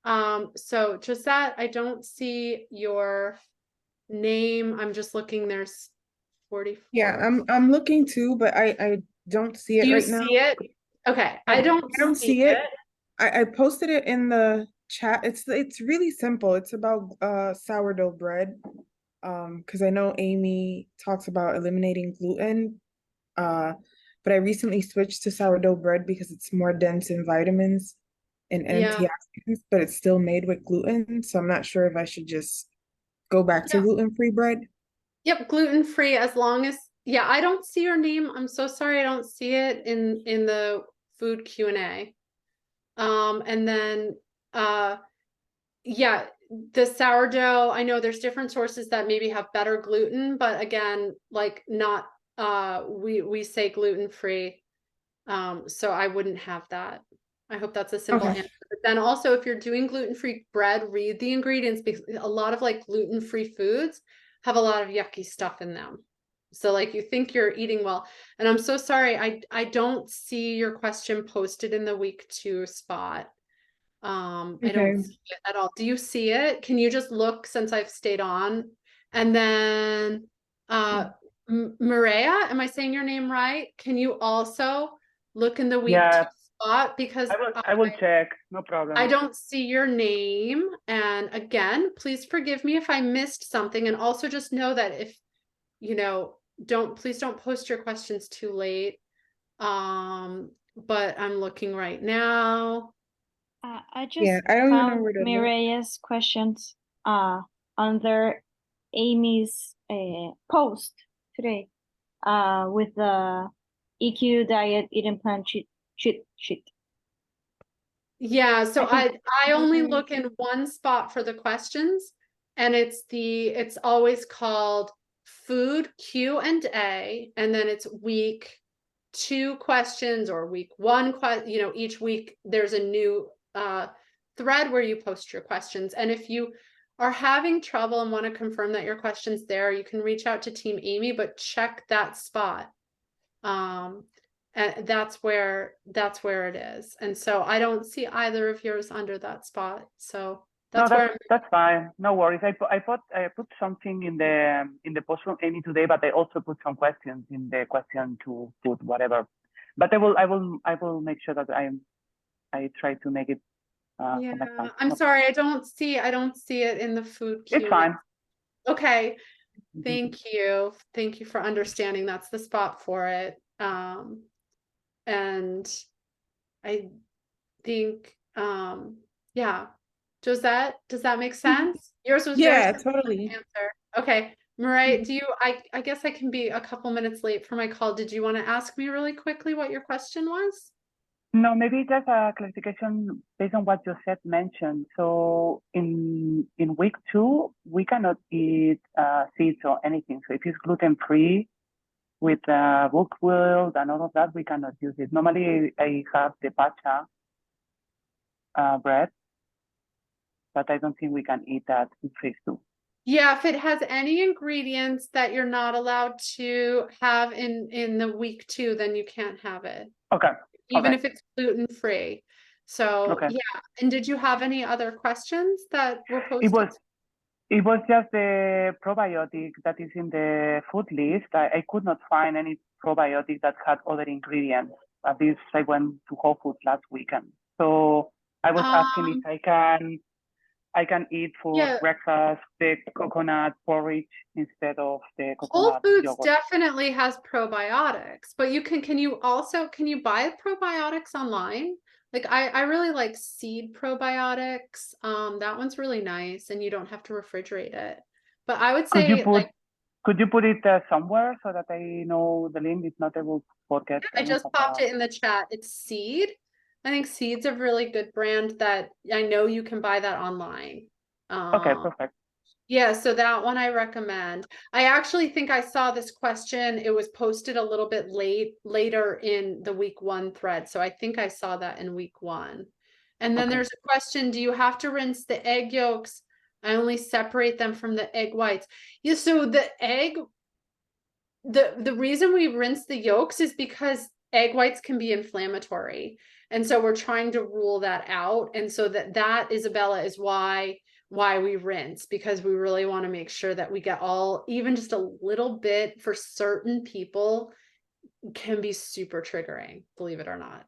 so just that I don't see your name, I'm just looking, there's 44. Yeah, I'm looking too, but I don't see it Do you right now. see it? Okay, I don't see see it. I posted it in the chat. It's really simple. It's about sourdough bread. Because I know Amy talks about eliminating gluten. But I recently switched to sourdough bread because it's more dense in vitamins and Yeah. antioxidants, but it's still made with gluten. So I'm not sure if I should just go back to Yeah. gluten-free bread. Yep, gluten free as long as, yeah, I don't see your name. I'm so sorry I don't see it in the food Q&A. And then yeah, the sourdough, I know there's different sources that maybe have better gluten, but again, like not we say gluten free. So I wouldn't have that. I hope that's a simple Okay. answer. But then also if you're doing gluten-free bread, read the ingredients because a lot of like gluten-free foods have a lot of yucky stuff in them. So like you think you're eating well. And I'm so sorry, I don't see your question posted in the week 2 spot. I Okay. don't see it at all. Do you see it? Can you just look since I've stayed on? And then Maria, am I saying your name right? Can you also look in the week 2 Yeah, spot because I will check. No problem. I don't see your name. And again, please forgive me if I missed something. And also just know that if, you know, please don't post your questions too late. But I'm looking right now. I Yeah, just I don't even know found where to look. Mireya's questions under Amy's post today with the EQ diet eating plan cheat sheet. Yeah, so I think I only there look in one spot for the questions, and it's always called food Q&A, and then it's week 2 questions or week 1 each week there's a new thread where you post your questions. And if you are having trouble and want to confirm that your question's there, you can reach out to Team Amy, but check that spot. And that's where it is. And so I don't see either of yours under that spot. So that's No, where that's fine. No worries. I put something in the post from Amy today, but I also put some questions in the question to put whatever. But I will make sure that I try to make it for next yeah, time. I'm No, sorry, I don't see it in the food it's Q&A. fine. Okay, thank you for understanding that's the spot for it. And I think yeah, does that make sense? Yours was very Yeah, simple to totally. answer. Okay, Mariah, do you I guess I can be a couple minutes late for my call. Did you want to ask me really quickly what your question was? No, maybe just a clarification based on what Josette mentioned. So in week 2, we cannot eat seeds or anything. So if it's gluten free with buckwheat and all of that, we cannot use it. Normally, I have the pacha bread, but I don't think we can eat that in phase 2. Yeah, if it has any ingredients that you're not allowed to have in the week 2, then you can't have it. Okay. Even Okay. if it's gluten free. So Okay. yeah. And did you have any other questions that were posted? It was just the probiotic that is in the food list. I could not find any probiotic that had other ingredients. At least I went to Whole Foods last weekend. So I was asking if I can eat for Yeah. breakfast the coconut porridge instead of the Whole coconut Foods yogurt. definitely has probiotics, but you can you buy probiotics online? Like I really like seed probiotics. That one's really nice and you don't have to refrigerate it. But I would say Could you put it somewhere so that I know the link? If not, I will forget. I just popped it in the chat. It's Seed. I think Seed's a really good brand that I know you can buy that online. Okay, perfect. Yeah, so that one I recommend. I actually think I saw this question. It was posted a little bit later in the week 1 thread. So I think I saw that in week 1. And then there's a question, do you have to rinse the egg yolks? I only separate them from the egg whites. Yeah, so the egg, the reason we rinse the yolks is because egg whites can be inflammatory. And so we're trying to rule that out. And so that Isabella is why why we rinse, because we really want to make sure that we get all, even just a little bit for certain people can be super triggering, believe it or not.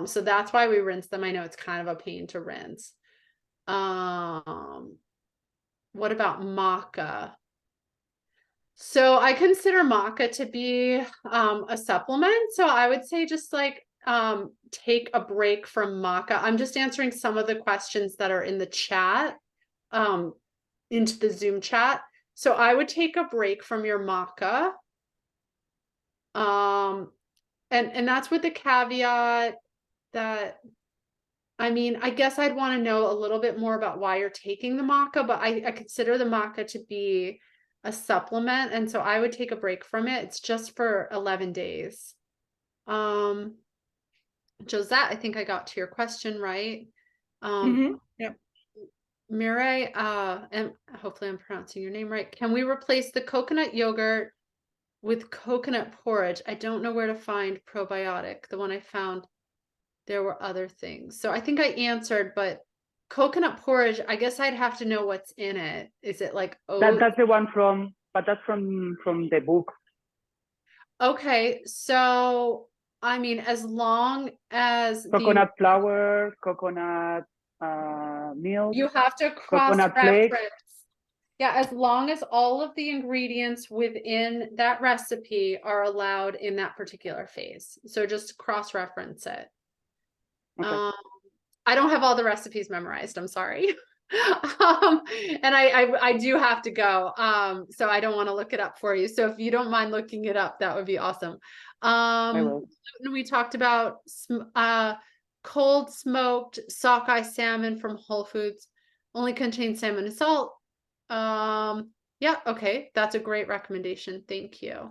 So that's why we rinse them. I know it's kind of a pain to rinse. What about maca? So I consider maca to be a supplement. So I would say just like take a break from maca. I'm just answering some of the questions that are in the chat, into the Zoom chat. So I would take a break from your maca. And that's with the caveat that, I mean, I guess I'd want to know a little bit more about why you're taking the maca, but I consider the maca to be a supplement. And so I would take a break from it. It's just for 11 days. Josette, I think I got to your question, right? Yep. Mireille, and hopefully I'm pronouncing your name right. Can we replace the coconut yogurt with coconut porridge? I don't know where to find probiotic. The one I found, there were other things. So I think I answered, but coconut porridge, I guess I'd have to know what's in it. Is it like oats? That's the one from, but that's from the book. Okay, so I mean, as long as Coconut flour, coconut milk, you have to coconut cross-reference. flakes. Yeah, as long as all of the ingredients within that recipe are allowed in that particular phase. So just cross-reference it. Okay. I don't have all the recipes memorized, I'm sorry. And I do have to go. So I don't want to look it up for you. So if you don't mind looking it up, that would be awesome. I will. We talked about cold smoked sockeye salmon from Whole Foods, only contains salmon and salt. Yeah, okay, that's a great recommendation. Thank you.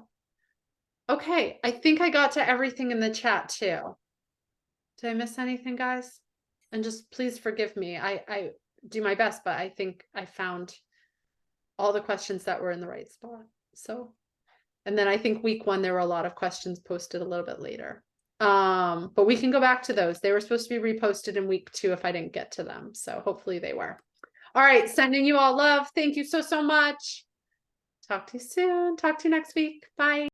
Okay, I think I got to everything in the chat too. Did I miss anything, guys? And just please forgive me. I do my best, but I think I found all the questions that were in the right spot. So, and then I think week 1, there were a lot of questions posted a little bit later. But we can go back to those. They were supposed to be reposted in week 2 if I didn't get to them. So hopefully they were. All right, sending you all love. Thank you so much. Talk to you soon. Talk to you next week. Bye.